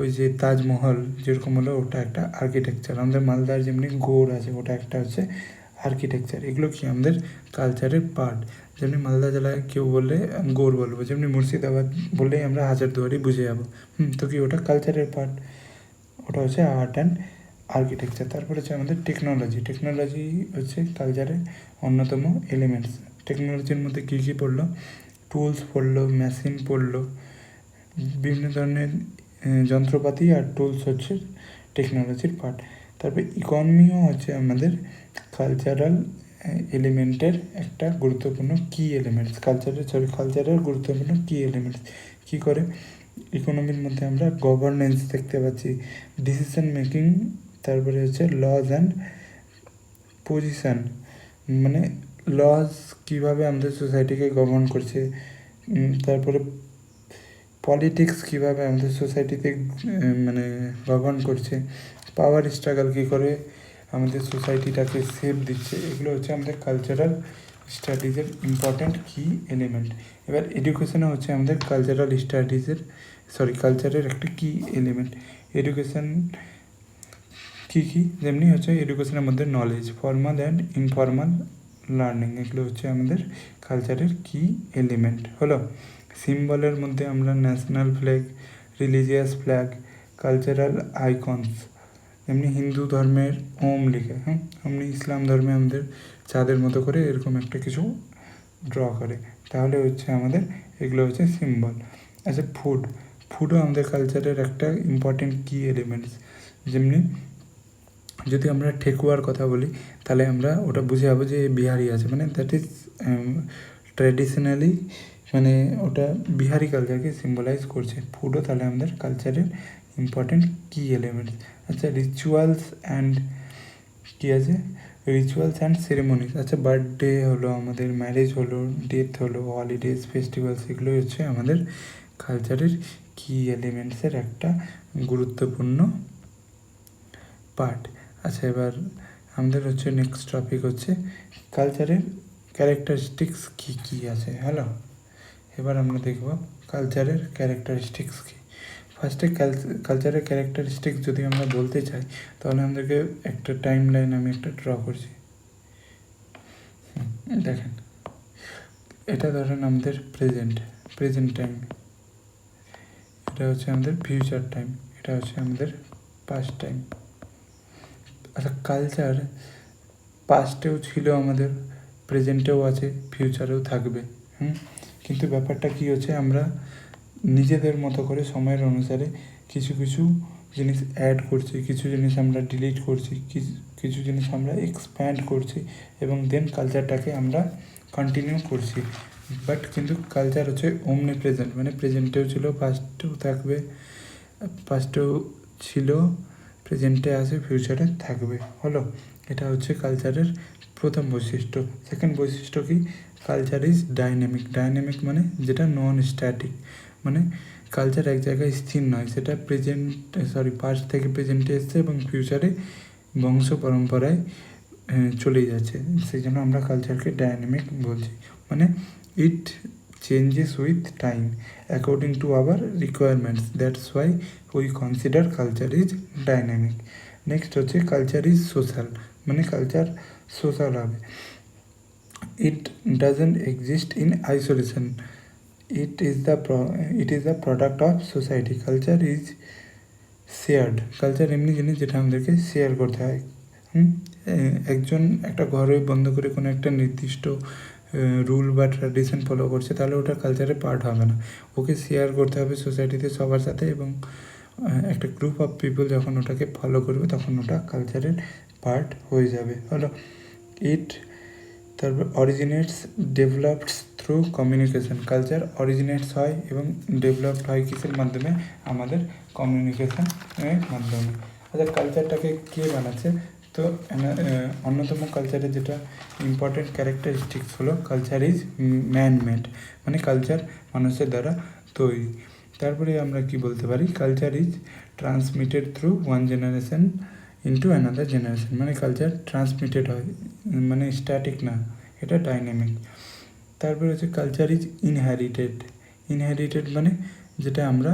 [SPEAKER 1] ওই যে তাজমহল যেরকম হলো, ওটা একটা আর্কিটেকচার। আমাদের মালদার যেমনি গৌড় আছে, ওটা একটা হচ্ছে আর্কিটেকচার। এগুলো কি আমাদের কালচারের পার্ট। যেমনি মালদা জেলায় কেউ বললে গৌড় বলবো, যেমনি মুর্শিদাবাদ বললেই আমরা হাজারদুয়ারি বুঝে যাবো। তো কি ওটা কালচারের পার্ট, ওটা হচ্ছে আর্ট অ্যান্ড আর্কিটেকচার। তারপরে হচ্ছে আমাদের টেকনোলজি। টেকনোলজি হচ্ছে কালচারের অন্যতম এলিমেন্টস। টেকনোলজির মধ্যে কী কী পড়লো? টুলস পড়লো, মেশিন পড়লো, বিভিন্ন ধরনের যন্ত্রপাতি আর টুলস হচ্ছে টেকনোলজির পার্ট। তারপরে ইকোনমিও হচ্ছে আমাদের কালচারাল এলিমেন্টের একটা গুরুত্বপূর্ণ কি এলিমেন্টস। কালচারের গুরুত্বপূর্ণ কি এলিমেন্টস কী করে? ইকোনমির মধ্যে আমরা গভর্নেন্স দেখতে পাচ্ছি, ডিসিশন মেকিং, তারপরে হচ্ছে লজ অ্যান্ড পজিশন, মানে লজ কীভাবে আমাদের সোসাইটিকে গভর্ন করছে, তারপরে পলিটিক্স কীভাবে আমাদের সোসাইটিতে মানে গভর্ন করছে, পাওয়ার স্ট্রাগল কী করে আমাদের সোসাইটিটাকে সেভ দিচ্ছে। এগুলো হচ্ছে আমাদের কালচারাল স্টাডিজের ইম্পর্ট্যান্ট কি এলিমেন্ট। এবার এডুকেশনও হচ্ছে আমাদের কালচারের একটা কি এলিমেন্ট। এডুকেশন কী যেমনি হচ্ছে এডুকেশনের মধ্যে knowledge, formal and informal learning, এগুলো হচ্ছে আমাদের কালচারের কি এলিমেন্ট হলো। সিম্বলের মধ্যে আমরা national flag, religious flag, cultural icons, এমনি হিন্দু ধর্মের ওম লিখে, এমনি ইসলাম ধর্মে আমাদের চাঁদের মতো করে এরকম একটা কিছু ড্র করে, তাহলে হচ্ছে আমাদের এগুলো হচ্ছে সিম্বল। আচ্ছা, ফুডও আমাদের কালচারের একটা ইম্পর্টেন্ট কি এলিমেন্টস। যেমনি যদি আমরা ঠেকুয়ার কথা বলি, তাহলে আমরা ওটা বুঝে যাবো যে বিহারি আছে, মানে দ্যাট ইজ ট্র্যাডিশনালি, মানে ওটা বিহারি কালচারকে সিম্বলাইজ করছে। ফুডও তাহলে আমাদের কালচারের ইম্পর্টেন্ট কি এলিমেন্টস। আচ্ছা, রিচুয়ালস অ্যান্ড সেরেমনিজ। আচ্ছা, বার্থডে হলো আমাদের, ম্যারেজ হলো, ডেথ হলো, হলিডেজ, ফেস্টিভ্যালস, এগুলো হচ্ছে আমাদের কালচারের কি এলিমেন্টসের একটা গুরুত্বপূর্ণ পার্ট। আচ্ছা, এবার আমাদের হচ্ছে নেক্সট টপিক হচ্ছে কালচারের ক্যারেক্টারিস্টিক্স কী কী আছে। হ্যালো, এবার আমরা দেখব কালচারের ক্যারেক্টারিস্টিক্স কী। ফার্স্টে কালচারের ক্যারেক্টারিস্টিক্স যদি আমরা বলতে চাই, তাহলে আমাদেরকে একটা টাইম লাইন আমি একটা ড্র করছি। দেখেন, এটা ধরেন আমাদের প্রেজেন্ট টাইম, এটা হচ্ছে আমাদের ফিউচার টাইম, এটা হচ্ছে আমাদের পাস্ট টাইম। আচ্ছা, কালচার পাস্টেও ছিল আমাদের, প্রেজেন্টেও আছে, ফিউচারেও থাকবে। কিন্তু ব্যাপারটা কী হচ্ছে, আমরা নিজেদের মতো করে সময়ের অনুসারে কিছু কিছু জিনিস অ্যাড করছি, কিছু জিনিস আমরা ডিলিট করছি, কিছু জিনিস আমরা এক্সপ্যান্ড করছি, এবং দেন কালচারটাকে আমরা কন্টিনিউ করছি। বাট কিন্তু কালচার হচ্ছে ওমনি প্রেজেন্ট, মানে প্রেজেন্টেও ছিল, পাস্টেও থাকবে, পাস্টেও ছিল, প্রেজেন্টে আছে, ফিউচারে থাকবে হলো। এটা হচ্ছে কালচারের প্রথম বৈশিষ্ট্য। সেকেন্ড বৈশিষ্ট্য কি? কালচার ইজ ডাইনামিক মানে যেটা নন স্ট্যাটিক, মানে কালচার এক জায়গায় স্থির নয়, সেটা পাস্ট থেকে প্রেজেন্টে এসছে এবং ফিউচারে বংশ পরম্পরায় চলে যাচ্ছে, সেই জন্য আমরা কালচারকে ডাইনামিক বলছি। মানে ইট changes with time according to our requirements, that's why we consider culture is dynamic. Next হচ্ছে কালচার ইজ সোশ্যাল, মানে কালচার সোশ্যাল হবে। It doesn't exist in isolation, it is the product of society. Culture is shared. Culture এমনি জিনিস যেটা আমাদেরকে share করতে হয়। একজন একটা ঘরে বন্ধ করে কোনো একটা নির্দিষ্ট রুল বা ট্র্যাডিশন ফলো করছে, তাহলে ওটা কালচারের পার্ট হবে না, ওকে শেয়ার করতে হবে সোসাইটিতে সবার সাথে, এবং একটা গ্রুপ অফ পিপল যখন ওটাকে ফলো করবে তখন ওটা কালচারের পার্ট হয়ে যাবে হলো। তারপর originates develops through communication. Culture originates হয় এবং ডেভেলপড হয় কিসের মাধ্যমে? আমাদের কমিউনিকেশনের মাধ্যমে। আচ্ছা, কালচারটাকে কে বানাচ্ছে? তো অন্যতম কালচারের যেটা ইম্পর্টেন্ট ক্যারেক্টারিস্টিক্স হলো কালচার ইজ ম্যান মেড, মানে কালচার মানুষের দ্বারা তৈরি। তারপরে আমরা কি বলতে পারি, culture is transmitted through one generation into another generation, মানে কালচার ট্রান্সমিটেড হয়, মানে স্ট্যাটিক না, এটা ডাইনামিক। তারপরে হচ্ছে কালচার ইজ ইনহ্যারিটেড। ইনহ্যারিটেড মানে যেটা আমরা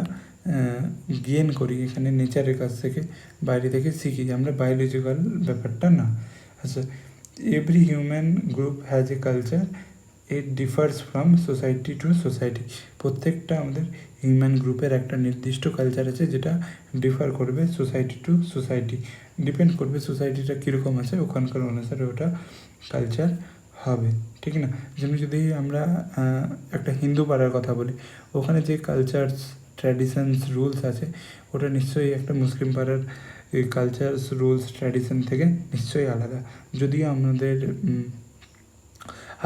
[SPEAKER 1] গেন করি এখানে নেচারের কাছ থেকে, বাইরে থেকে শিখি, আমরা বায়োলজিক্যাল ব্যাপারটা না। আচ্ছা, every human group has a culture, it differs from society two society. প্রত্যেকটা আমাদের হিউম্যান গ্রুপের একটা নির্দিষ্ট কালচার আছে, যেটা ডিফার করবে সোসাইটি টু সোসাইটি, ডিপেন্ড করবে সোসাইটিটা কীরকম আছে, ওখানকার অনুসারে ওটা কালচার হবে, ঠিক না? যেমন যদি আমরা একটা হিন্দু পাড়ার কথা বলি, ওখানে যে কালচারস, ট্র্যাডিশনস, রুলস আছে, ওটা নিশ্চয়ই একটা মুসলিম পাড়ার কালচারস, রুলস, ট্র্যাডিশন থেকে নিশ্চয়ই আলাদা। যদিও আমাদের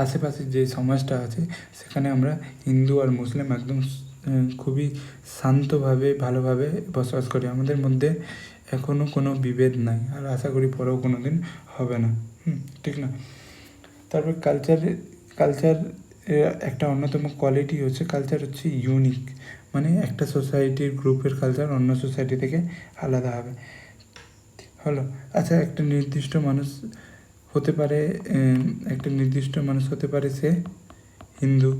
[SPEAKER 1] আশেপাশে যে সমাজটা আছে সেখানে আমরা হিন্দু আর মুসলিম একদম খুবই শান্তভাবে, ভালোভাবে বসবাস করি, আমাদের মধ্যে এখনও কোনো বিভেদ নাই, আর আশা করি পরেও কোনো দিন হবে না, ঠিক না? তারপর কালচার একটা অন্যতম কোয়ালিটি হচ্ছে, কালচার হচ্ছে ইউনিক, মানে একটা সোসাইটির গ্রুপের কালচার অন্য সোসাইটি থেকে আলাদা হবে, হলো। আচ্ছা, একটা নির্দিষ্ট মানুষ হতে পারে, সে হিন্দু,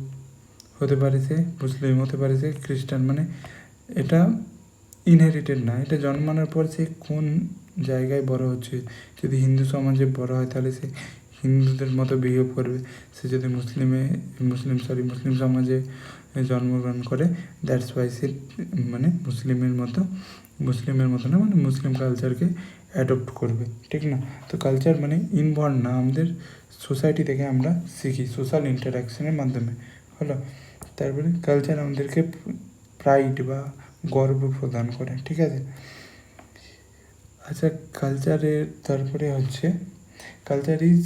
[SPEAKER 1] হতে পারে সে মুসলিম, হতে পারে সে খ্রিস্টান, মানে এটা ইনহেরিটেড না, এটা জন্মানোর পর সে কোন জায়গায় বড় হচ্ছে। যদি হিন্দু সমাজে বড় হয় তাহলে সে হিন্দুদের মতো বিহেভ করবে, সে যদি মুসলিম সমাজে জন্মগ্রহণ করে, দ্যাটস ওয়াই সে মানে মুসলিমের মতো না, মানে মুসলিম কালচারকে অ্যাডপ্ট করবে, ঠিক না? তো কালচার মানে ইনবর্ন না, আমাদের সোসাইটি থেকে আমরা শিখি, সোশ্যাল ইন্টারাকশনের মাধ্যমে, হলো। তারপরে কালচার আমাদেরকে প্রাইড বা গর্ব প্রদান করে, ঠিক আছে? আচ্ছা, কালচারের তারপরে হচ্ছে culture is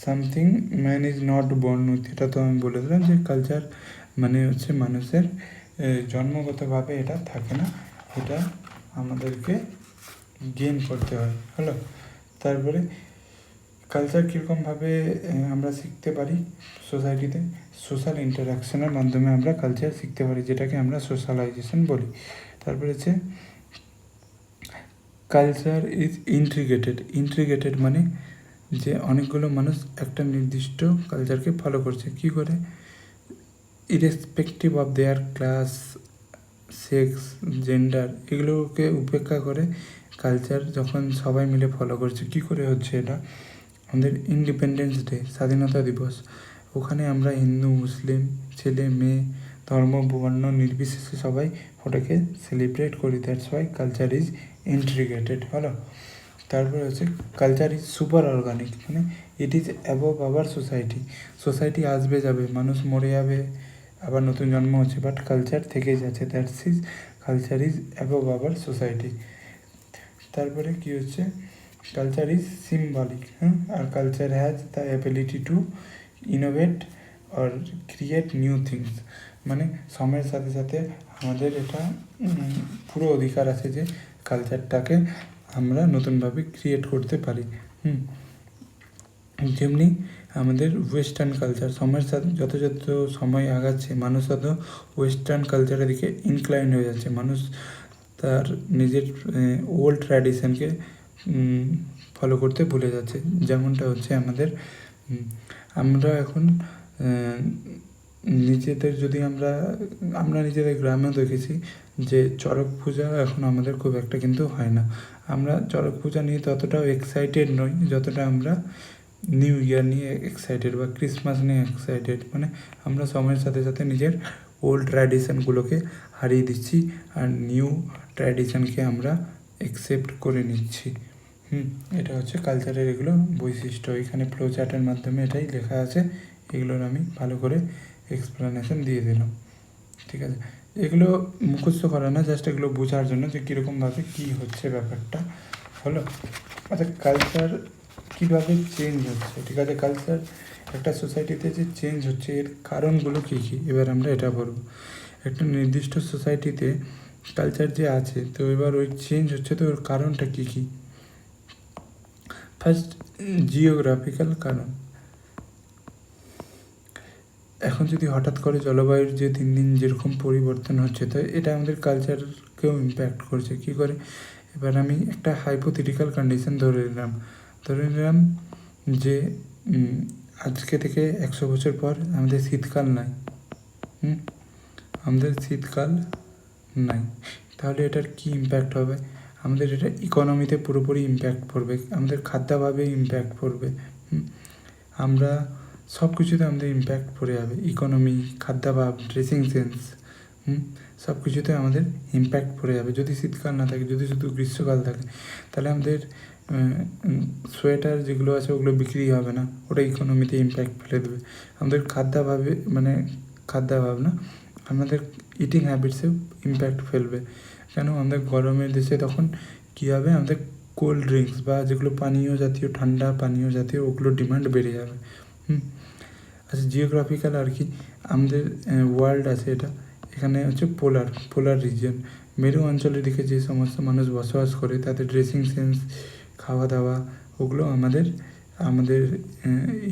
[SPEAKER 1] something man is not born with. এটা তো আমি বলে দিলাম যে কালচার মানে হচ্ছে মানুষের জন্মগতভাবে এটা থাকে না, এটা আমাদেরকে গেইন করতে হয়, হলো। তারপরে কালচার কীরকমভাবে আমরা শিখতে পারি সোসাইটিতে, সোশ্যাল ইন্টারাকশনের মাধ্যমে আমরা কালচার শিখতে পারি, যেটাকে আমরা সোশ্যালাইজেশন বলি। তারপরে হচ্ছে কালচার ইজ ইন্ট্রিগেটেড মানে যে অনেকগুলো মানুষ একটা নির্দিষ্ট কালচারকে ফলো করছে, কী করে? Irrespective of their class, sex, gender, এগুলোকে উপেক্ষা করে কালচার যখন সবাই মিলে ফলো করছে। কী করে হচ্ছে এটা? আমাদের ইন্ডিপেন্ডেন্স ডে, স্বাধীনতা দিবস, ওখানে আমরা হিন্দু, মুসলিম, ছেলে, মেয়ে, ধর্ম, বর্ণ নির্বিশেষে সবাই ওটাকে সেলিব্রেট করি, that's why culture is integrated, হলো। তারপরে হচ্ছে কালচার ইজ সুপার অর্গানিক, মানে it is above our society আসবে যাবে, মানুষ মরে যাবে, আবার নতুন জন্ম হচ্ছে, বাট কালচার থেকেই যাচ্ছে, culture is above our society. তারপরে কি হচ্ছে, কালচার ইজ সিম্বলিক, আর culture has the ability to innovate or create new things, মানে সময়ের সাথে সাথে আমাদের এটা পুরো অধিকার আছে যে কালচারটাকে আমরা নতুনভাবে ক্রিয়েট করতে পারি। যেমনি আমাদের ওয়েস্টার্ন কালচার সময়ের সাথে যত সময় আগাচ্ছে, মানুষ তত ওয়েস্টার্ন কালচারের দিকে ইনক্লাইন হয়ে যাচ্ছে, মানুষ তার নিজের ওল্ড ট্র্যাডিশনকে ফলো করতে ভুলে যাচ্ছে। যেমনটা হচ্ছে আমরা এখন নিজেদের, যদি আমরা নিজেদের গ্রামেও দেখেছি যে চড়ক পূজা এখন আমাদের খুব একটা কিন্তু হয় না, আমরা চড়ক পূজা নিয়ে ততটাও এক্সাইটেড নই যতটা আমরা নিউ ইয়ার নিয়ে এক্সাইটেড বা ক্রিসমাস নিয়ে এক্সাইটেড, মানে আমরা সময়ের সাথে সাথে নিজের ওল্ড ট্র্যাডিশনগুলোকে হারিয়ে দিচ্ছি আর নিউ ট্র্যাডিশনকে আমরা অ্যাকসেপ্ট করে নিচ্ছি। এটা হচ্ছে কালচারের এগুলো বৈশিষ্ট্য, এখানে ফ্লো চার্টের মাধ্যমে এটাই লেখা আছে, এগুলোর আমি ভালো করে এক্সপ্লেনেশন দিয়ে দিলাম, ঠিক আছে? এগুলো মুখস্থ করা না, জাস্ট এগুলো বোঝার জন্য যে কীরকমভাবে কী হচ্ছে ব্যাপারটা, হলো। আচ্ছা, কালচার কীভাবে চেঞ্জ হচ্ছে, ঠিক আছে? কালচার একটা সোসাইটিতে যে চেঞ্জ হচ্ছে এর কারণগুলো কী কী, এবার আমরা এটা বলবো। একটা নির্দিষ্ট সোসাইটিতে কালচার যে আছে, তো এবার ওই চেঞ্জ হচ্ছে, তো ওর কারণটা কী কী? ফার্স্ট, জিওগ্রাফিক্যাল কারণ। এখন যদি হঠাৎ করে জলবায়ুর যে দিন দিন যেরকম পরিবর্তন হচ্ছে, তো এটা আমাদের কালচারকেও ইম্প্যাক্ট করছে। কী করে? এবার আমি একটা হাইপোথেটিক্যাল কন্ডিশন ধরে নিলাম যে আজকে থেকে 100 বছর পর আমাদের শীতকাল নাই। আমাদের শীতকাল নাই, তাহলে এটার কি ইম্প্যাক্ট হবে? আমাদের এটা ইকোনমিতে পুরোপুরি ইম্প্যাক্ট পড়বে, আমাদের খাদ্যাভাবে ইম্প্যাক্ট পড়বে। আমরা সব কিছুতে আমাদের ইম্প্যাক্ট পড়ে যাবে, ইকোনমি, খাদ্যাভাব, ড্রেসিং সেন্স, সব কিছুতে আমাদের ইম্প্যাক্ট পড়ে যাবে। যদি শীতকাল না থাকে, যদি শুধু গ্রীষ্মকাল থাকে, তাহলে আমাদের সোয়েটার যেগুলো আছে ওগুলো বিক্রি হবে না, ওটা ইকোনমিতে ইম্প্যাক্ট ফেলে দেবে। আমাদের খাদ্যাভাব না, আমাদের ইটিং হ্যাবিটসেও ইম্প্যাক্ট ফেলবে। কেন? আমাদের গরমের দেশে তখন কী হবে, আমাদের কোল্ড ড্রিঙ্কস বা যেগুলো পানীয় জাতীয়, ঠান্ডা পানীয় জাতীয়, ওগুলোর ডিমান্ড বেড়ে যাবে। আচ্ছা, জিওগ্রাফিক্যাল আর কি, আমাদের ওয়ার্ল্ড আছে এটা, এখানে হচ্ছে পোলার রিজিয়ন, মেরু অঞ্চলের দিকে যে সমস্ত মানুষ বসবাস করে তাদের ড্রেসিং সেন্স, খাওয়া দাওয়া, ওগুলো আমাদের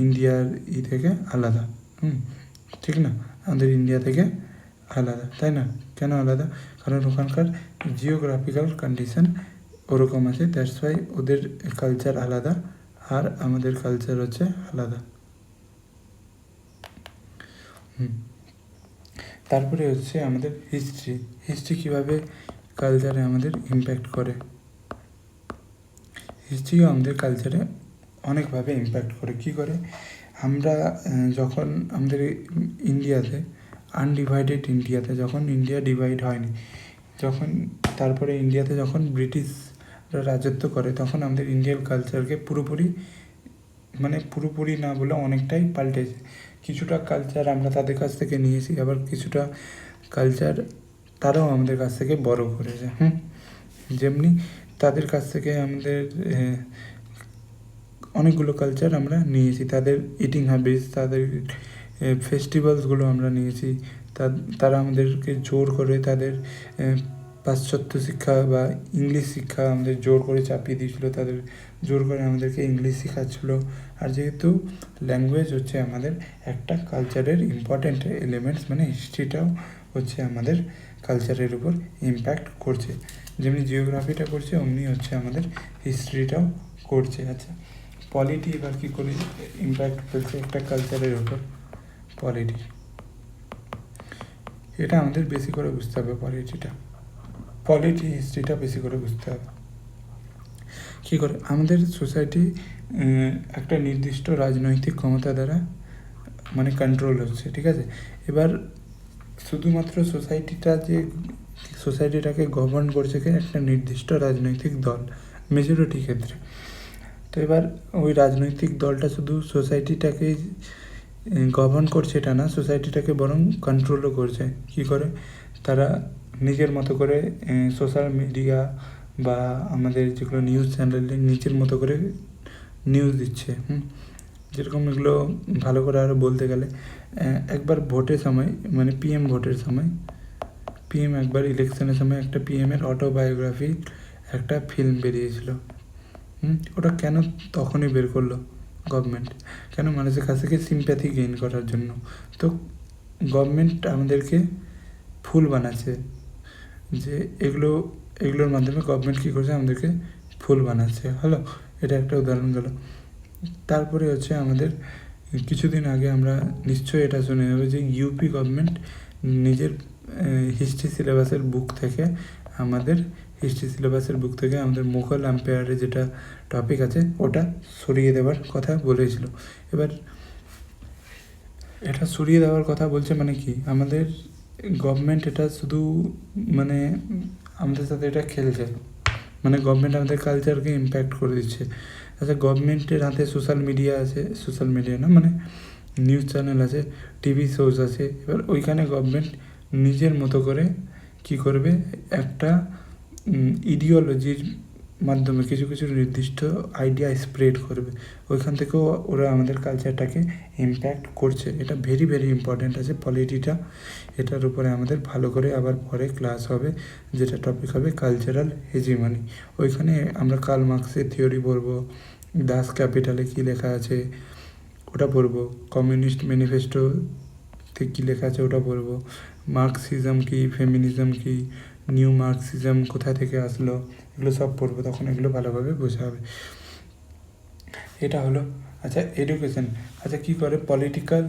[SPEAKER 1] ইন্ডিয়ার থেকে আলাদা। ঠিক না? আমাদের ইন্ডিয়া থেকে আলাদা, তাই না? কেন আলাদা? কারণ ওখানকার জিওগ্রাফিক্যাল কন্ডিশন ওরকম আছে, দ্যাটস ওয়াই ওদের কালচার আলাদা আর আমাদের কালচার হচ্ছে আলাদা। তারপরে হচ্ছে আমাদের হিস্ট্রি কীভাবে কালচারে আমাদের ইম্প্যাক্ট করে। হিস্ট্রিও আমাদের কালচারে অনেকভাবে ইম্প্যাক্ট করে। কী করে? আমরা যখন আমাদের ইন্ডিয়াতে, আনডিভাইডেড ইন্ডিয়াতে, যখন ইন্ডিয়া ডিভাইড হয়নি, তারপরে ইন্ডিয়াতে যখন ব্রিটিশরা রাজত্ব করে, তখন আমাদের ইন্ডিয়ান কালচারকে পুরোপুরি না বলে অনেকটাই পাল্টেছে। কিছুটা কালচার আমরা তাদের কাছ থেকে নিয়েছি, আবার কিছুটা কালচার তারাও আমাদের কাছ থেকে বড় করেছে। যেমনি তাদের কাছ থেকে আমাদের অনেকগুলো কালচার আমরা নিয়েছি, তাদের ইটিং হ্যাবিটস, তাদের ফেস্টিভ্যালসগুলো আমরা নিয়েছি। তারা আমাদেরকে জোর করে তাদের পাশ্চাত্য শিক্ষা বা ইংলিশ শিক্ষা আমাদের জোর করে চাপিয়ে দিয়েছিলো, তাদের জোর করে আমাদেরকে ইংলিশ শেখাচ্ছিলো। আর যেহেতু ল্যাঙ্গুয়েজ হচ্ছে আমাদের একটা কালচারের ইম্পর্ট্যান্ট এলিমেন্টস, মানে হিস্ট্রিটাও হচ্ছে আমাদের কালচারের উপর ইম্প্যাক্ট করছে। যেমনি জিওগ্রাফিটা করছে, অমনি হচ্ছে আমাদের হিস্ট্রিটাও করছে। আচ্ছা, পলিটি এবার কী করে ইম্প্যাক্ট ফেলছে একটা কালচারের উপর? এটা আমাদের বেশি করে বুঝতে হবে। হিস্ট্রিটা বেশি করে বুঝতে হবে। কী করে? আমাদের সোসাইটি একটা নির্দিষ্ট রাজনৈতিক ক্ষমতা দ্বারা কন্ট্রোল হচ্ছে, ঠিক আছে? এবার শুধুমাত্র সোসাইটিটাকে গভর্ন করছে একটা নির্দিষ্ট রাজনৈতিক দল, মেজরিটি ক্ষেত্রে। তো এবার ওই রাজনৈতিক দলটা শুধু সোসাইটিটাকে গভর্ন করছে এটা না, সোসাইটিটাকে বরং কন্ট্রোলও করছে। কী করে? তারা নিজের মতো করে সোশ্যাল মিডিয়া বা আমাদের যেগুলো নিউজ চ্যানেলে নিজের মতো করে নিউজ দিচ্ছে। যেরকম এগুলো ভালো করে আরও বলতে গেলে, একবার ভোটের সময়, পিএম ভোটের সময়, একবার ইলেকশনের সময় একটা পিএমের অটোবায়োগ্রাফি একটা ফিল্ম বেরিয়েছিল। ওটা কেন তখনই বের করলো গভর্নমেন্ট? কেন? মানুষের কাছ থেকে সিম্প্যাথি গেইন করার জন্য। তো গভর্নমেন্ট আমাদেরকে ফুল বানাচ্ছে, যে এগুলোর মাধ্যমে গভর্নমেন্ট কী করছে, আমাদেরকে ফুল বানাচ্ছে। হলো, এটা একটা উদাহরণ গেল। তারপরে হচ্ছে আমাদের কিছুদিন আগে আমরা নিশ্চয়ই এটা শুনে যাবে যে ইউপি গভর্নমেন্ট নিজের হিস্ট্রি সিলেবাসের বুক থেকে আমাদের মুঘল এম্পায়ারে যেটা টপিক আছে ওটা সরিয়ে দেওয়ার কথা বলেছিল। এবার এটা সরিয়ে দেওয়ার কথা বলছে কি, আমাদের গভর্নমেন্ট এটা শুধু আমাদের সাথে এটা খেলছে, গভর্নমেন্ট আমাদের কালচারকে ইম্প্যাক্ট করে দিচ্ছে। আচ্ছা, গভর্নমেন্টের হাতে সোশ্যাল মিডিয়া না, নিউজ চ্যানেল আছে, টিভি শোজ আছে। এবার ওইখানে গভর্নমেন্ট নিজের মতো করে কী করবে, একটা ইডিওলজির মাধ্যমে কিছু কিছু নির্দিষ্ট আইডিয়া স্প্রেড করবে, ওইখান থেকেও ওরা আমাদের কালচারটাকে ইম্প্যাক্ট করছে। এটা ভেরি ভেরি ইম্পর্ট্যান্ট আছে পলিটিটা। এটার উপরে আমাদের ভালো করে আবার পরে ক্লাস হবে, যেটা টপিক হবে কালচারাল হেজিমনি। ওইখানে আমরা কার্ল মার্কসের থিওরি পড়বো, দাস ক্যাপিটালে কী লেখা আছে ওটা পড়বো, কমিউনিস্ট ম্যানিফেস্টোতে কী লেখা আছে ওটা পড়বো, মার্কসিজম কী, ফেমিনিজম কী, নিউ মার্কসিজম কোথা থেকে আসলো, এগুলো সব পড়বো, তখন এগুলো ভালোভাবে বোঝা হবে। এটা হলো আচ্ছা এডুকেশন। আচ্ছা কী করে পলিটিক্যাল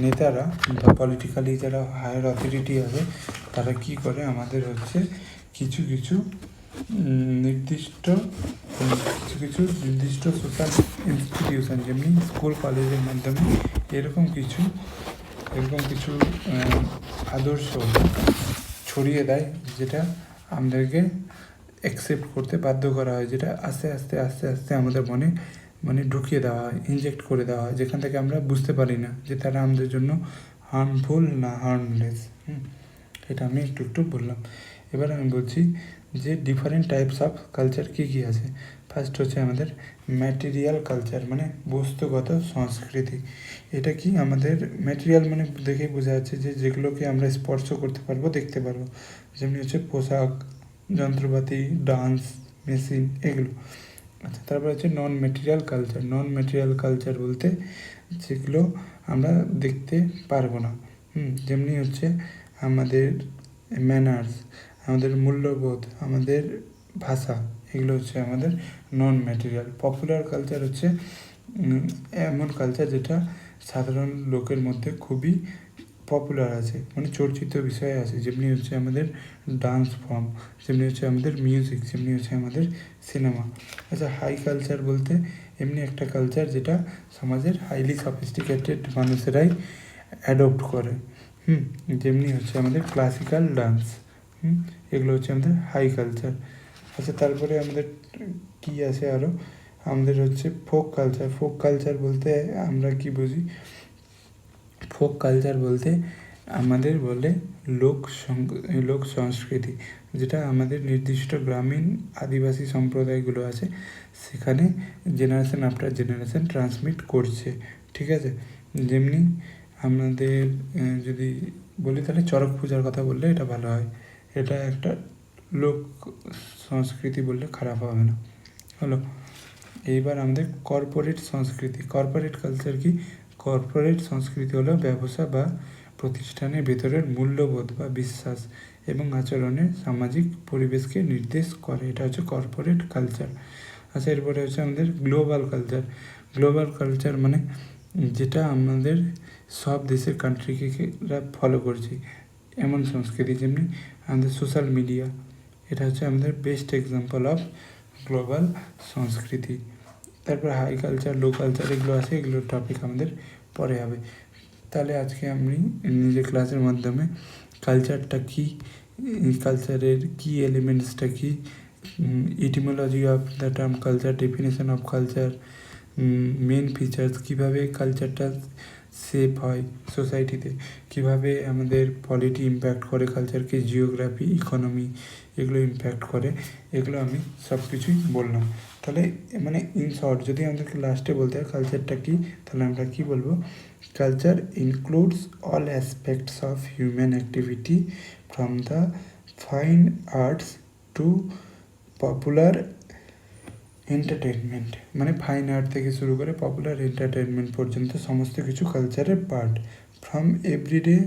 [SPEAKER 1] নেতারা বা পলিটিক্যালি যারা হায়ার অথরিটি আছে তারা কী করে আমাদের হচ্ছে কিছু কিছু নির্দিষ্ট সোশ্যাল ইনস্টিটিউশন, যেমনি স্কুল কলেজের মাধ্যমে এরকম কিছু আদর্শ ছড়িয়ে দেয়, যেটা আমাদেরকে অ্যাকসেপ্ট করতে বাধ্য করা হয়, যেটা আস্তে আস্তে আস্তে আস্তে আমাদের মনে ঢুকিয়ে দেওয়া হয়, ইনজেক্ট করে দেওয়া হয়, যেখান থেকে আমরা বুঝতে পারি না যে তারা আমাদের জন্য হার্মফুল না হার্মলেস। এটা আমি একটু বললাম। এবার আমি বলছি যে ডিফারেন্ট টাইপস অফ কালচার কী কী আছে। ফার্স্ট হচ্ছে আমাদের ম্যাটেরিয়াল কালচার, মানে বস্তুগত সংস্কৃতি। এটা কি আমাদের ম্যাটেরিয়াল মানে দেখেই বোঝা যাচ্ছে যে যেগুলোকে আমরা স্পর্শ করতে পারবো, দেখতে পারবো, যেমনি হচ্ছে পোশাক, যন্ত্রপাতি, ডান্স, মেশিন, এগুলো। আচ্ছা তারপর হচ্ছে নন ম্যাটেরিয়াল কালচার। নন ম্যাটেরিয়াল কালচার বলতে যেগুলো আমরা দেখতে পারবো না, যেমনি হচ্ছে আমাদের ম্যানার্স, আমাদের মূল্যবোধ, আমাদের ভাষা, এগুলো হচ্ছে আমাদের নন ম্যাটেরিয়াল। পপুলার কালচার হচ্ছে এমন কালচার যেটা সাধারণ লোকের মধ্যে খুবই পপুলার আছে, মানে চর্চিত বিষয় আছে, যেমনি হচ্ছে আমাদের ডান্স ফর্ম, যেমনি হচ্ছে আমাদের মিউজিক, যেমনি হচ্ছে আমাদের সিনেমা। আচ্ছা হাই কালচার বলতে এমনি একটা কালচার যেটা সমাজের হাইলি সফিস্টিকেটেড মানুষেরাই অ্যাডপ্ট করে, যেমনি হচ্ছে আমাদের ক্লাসিক্যাল ডান্স, এগুলো হচ্ছে আমাদের হাই কালচার। আচ্ছা তারপরে আমাদের কি আছে আরও, আমাদের হচ্ছে ফোক কালচার। ফোক কালচার বলতে আমরা কি বুঝি? ফোক কালচার বলতে আমাদের বলে লোক সংস্কৃতি, যেটা আমাদের নির্দিষ্ট গ্রামীণ আদিবাসী সম্প্রদায়গুলো আছে সেখানে জেনারেশন আফটার জেনারেশন ট্রান্সমিট করছে, ঠিক আছে। যেমনি আমাদের যদি বলি তাহলে চড়ক পূজার কথা বললে এটা ভালো হয়, এটা একটা লোক সংস্কৃতি বললে খারাপ হবে না, হলো। এইবার আমাদের কর্পোরেট সংস্কৃতি। কর্পোরেট কালচার কি? কর্পোরেট সংস্কৃতি হলো ব্যবসা বা প্রতিষ্ঠানের ভেতরের মূল্যবোধ বা বিশ্বাস এবং আচরণের সামাজিক পরিবেশকে নির্দেশ করে, এটা হচ্ছে কর্পোরেট কালচার। আচ্ছা এরপরে হচ্ছে আমাদের গ্লোবাল কালচার। গ্লোবাল কালচার মানে যেটা আমাদের সব দেশের কান্ট্রিকে ফলো করছি এমন সংস্কৃতি, যেমনি আমাদের সোশ্যাল মিডিয়া, এটা হচ্ছে আমাদের বেস্ট এক্সাম্পল অফ গ্লোবাল সংস্কৃতি। তারপর হাই কালচার, লো কালচার, এগুলো আছে, এগুলোর টপিক আমাদের পরে হবে। তাহলে আজকে আমি নিজের ক্লাসের মাধ্যমে কালচারটা কী, কালচারের কী এলিমেন্টসটা কী, etymology of the term culture, definition of culture, main features, কীভাবে কালচারটা শেপ হয় সোসাইটিতে, কীভাবে আমাদের পলিটি ইম্প্যাক্ট করে কালচারকে, জিওগ্রাফি, ইকোনমি, এগুলো ইম্প্যাক্ট করে, এগুলো আমি সব কিছুই বললাম। তাহলে মানে ইন শর্ট যদি আমাদেরকে লাস্টে বলতে হয় কালচারটা কী, তাহলে আমরা কী বলবো? Culture includes all aspects of human activity from the fine arts to popular entertainment, মানে ফাইন আর্ট থেকে শুরু করে পপুলার এন্টারটেনমেন্ট পর্যন্ত সমস্ত কিছু কালচারের part, from everyday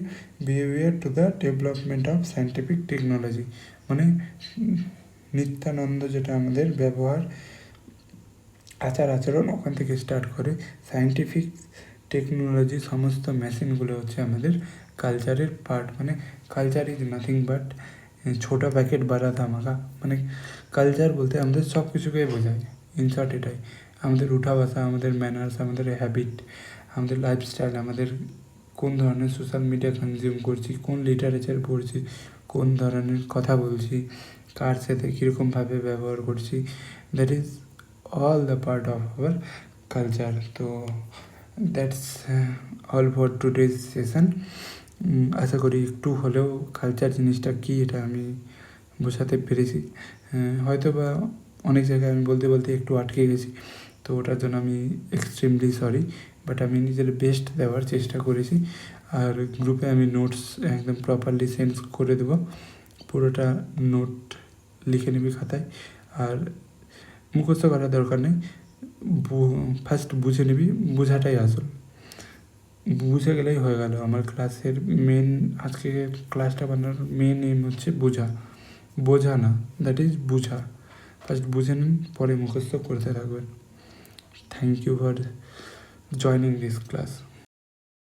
[SPEAKER 1] behaviour to the development of scientific technology, মানে নিত্যানন্দ যেটা আমাদের ব্যবহার, আচার আচরণ, ওখান থেকে স্টার্ট করে সায়েন্টিফিক টেকনোলজি, সমস্ত মেশিনগুলো হচ্ছে আমাদের কালচারের পার্ট। মানে কালচার ইজ নাথিং বাট ছোটা প্যাকেট বাড়া ধামাকা, মানে কালচার বলতে আমাদের সব কিছুকেই বোঝায়, ইনশর্ট এটাই। আমাদের উঠা বসা, আমাদের ম্যানার্স, আমাদের হ্যাবিট, আমাদের লাইফস্টাইল, আমাদের কোন ধরনের সোশ্যাল মিডিয়া কনজিউম করছি, কোন লিটারেচার পড়ছি, কোন ধরনের কথা বলছি, কার সাথে কীরকমভাবে ব্যবহার করছি, that is all the part of our culture. তো that's all for today's session. আশা করি একটু হলেও কালচার জিনিসটা কী এটা আমি বোঝাতে পেরেছি। হয়তো বা অনেক জায়গায় আমি বলতে বলতে একটু আটকে গেছি, তো ওটার জন্য আমি এক্সট্রিমলি সরি। বাট আমি নিজের বেস্ট দেওয়ার চেষ্টা করেছি। আর গ্রুপে আমি নোটস একদম প্রপারলি সেন্ড করে দেবো। পুরোটা নোট লিখে নিবি খাতায়। আর মুখস্থ করার দরকার নেই, ফার্স্ট বুঝে নিবি, বোঝাটাই আসল। বুঝে গেলেই হয়ে গেল। আমার ক্লাসের মেন, আজকে ক্লাসটা বানানোর মেন এম হচ্ছে বোঝা না, দ্যাট ইজ বুঝা। ফার্স্ট বুঝে নিন, পরে মুখস্থ করতে থাকবেন। Thank you for joining this class.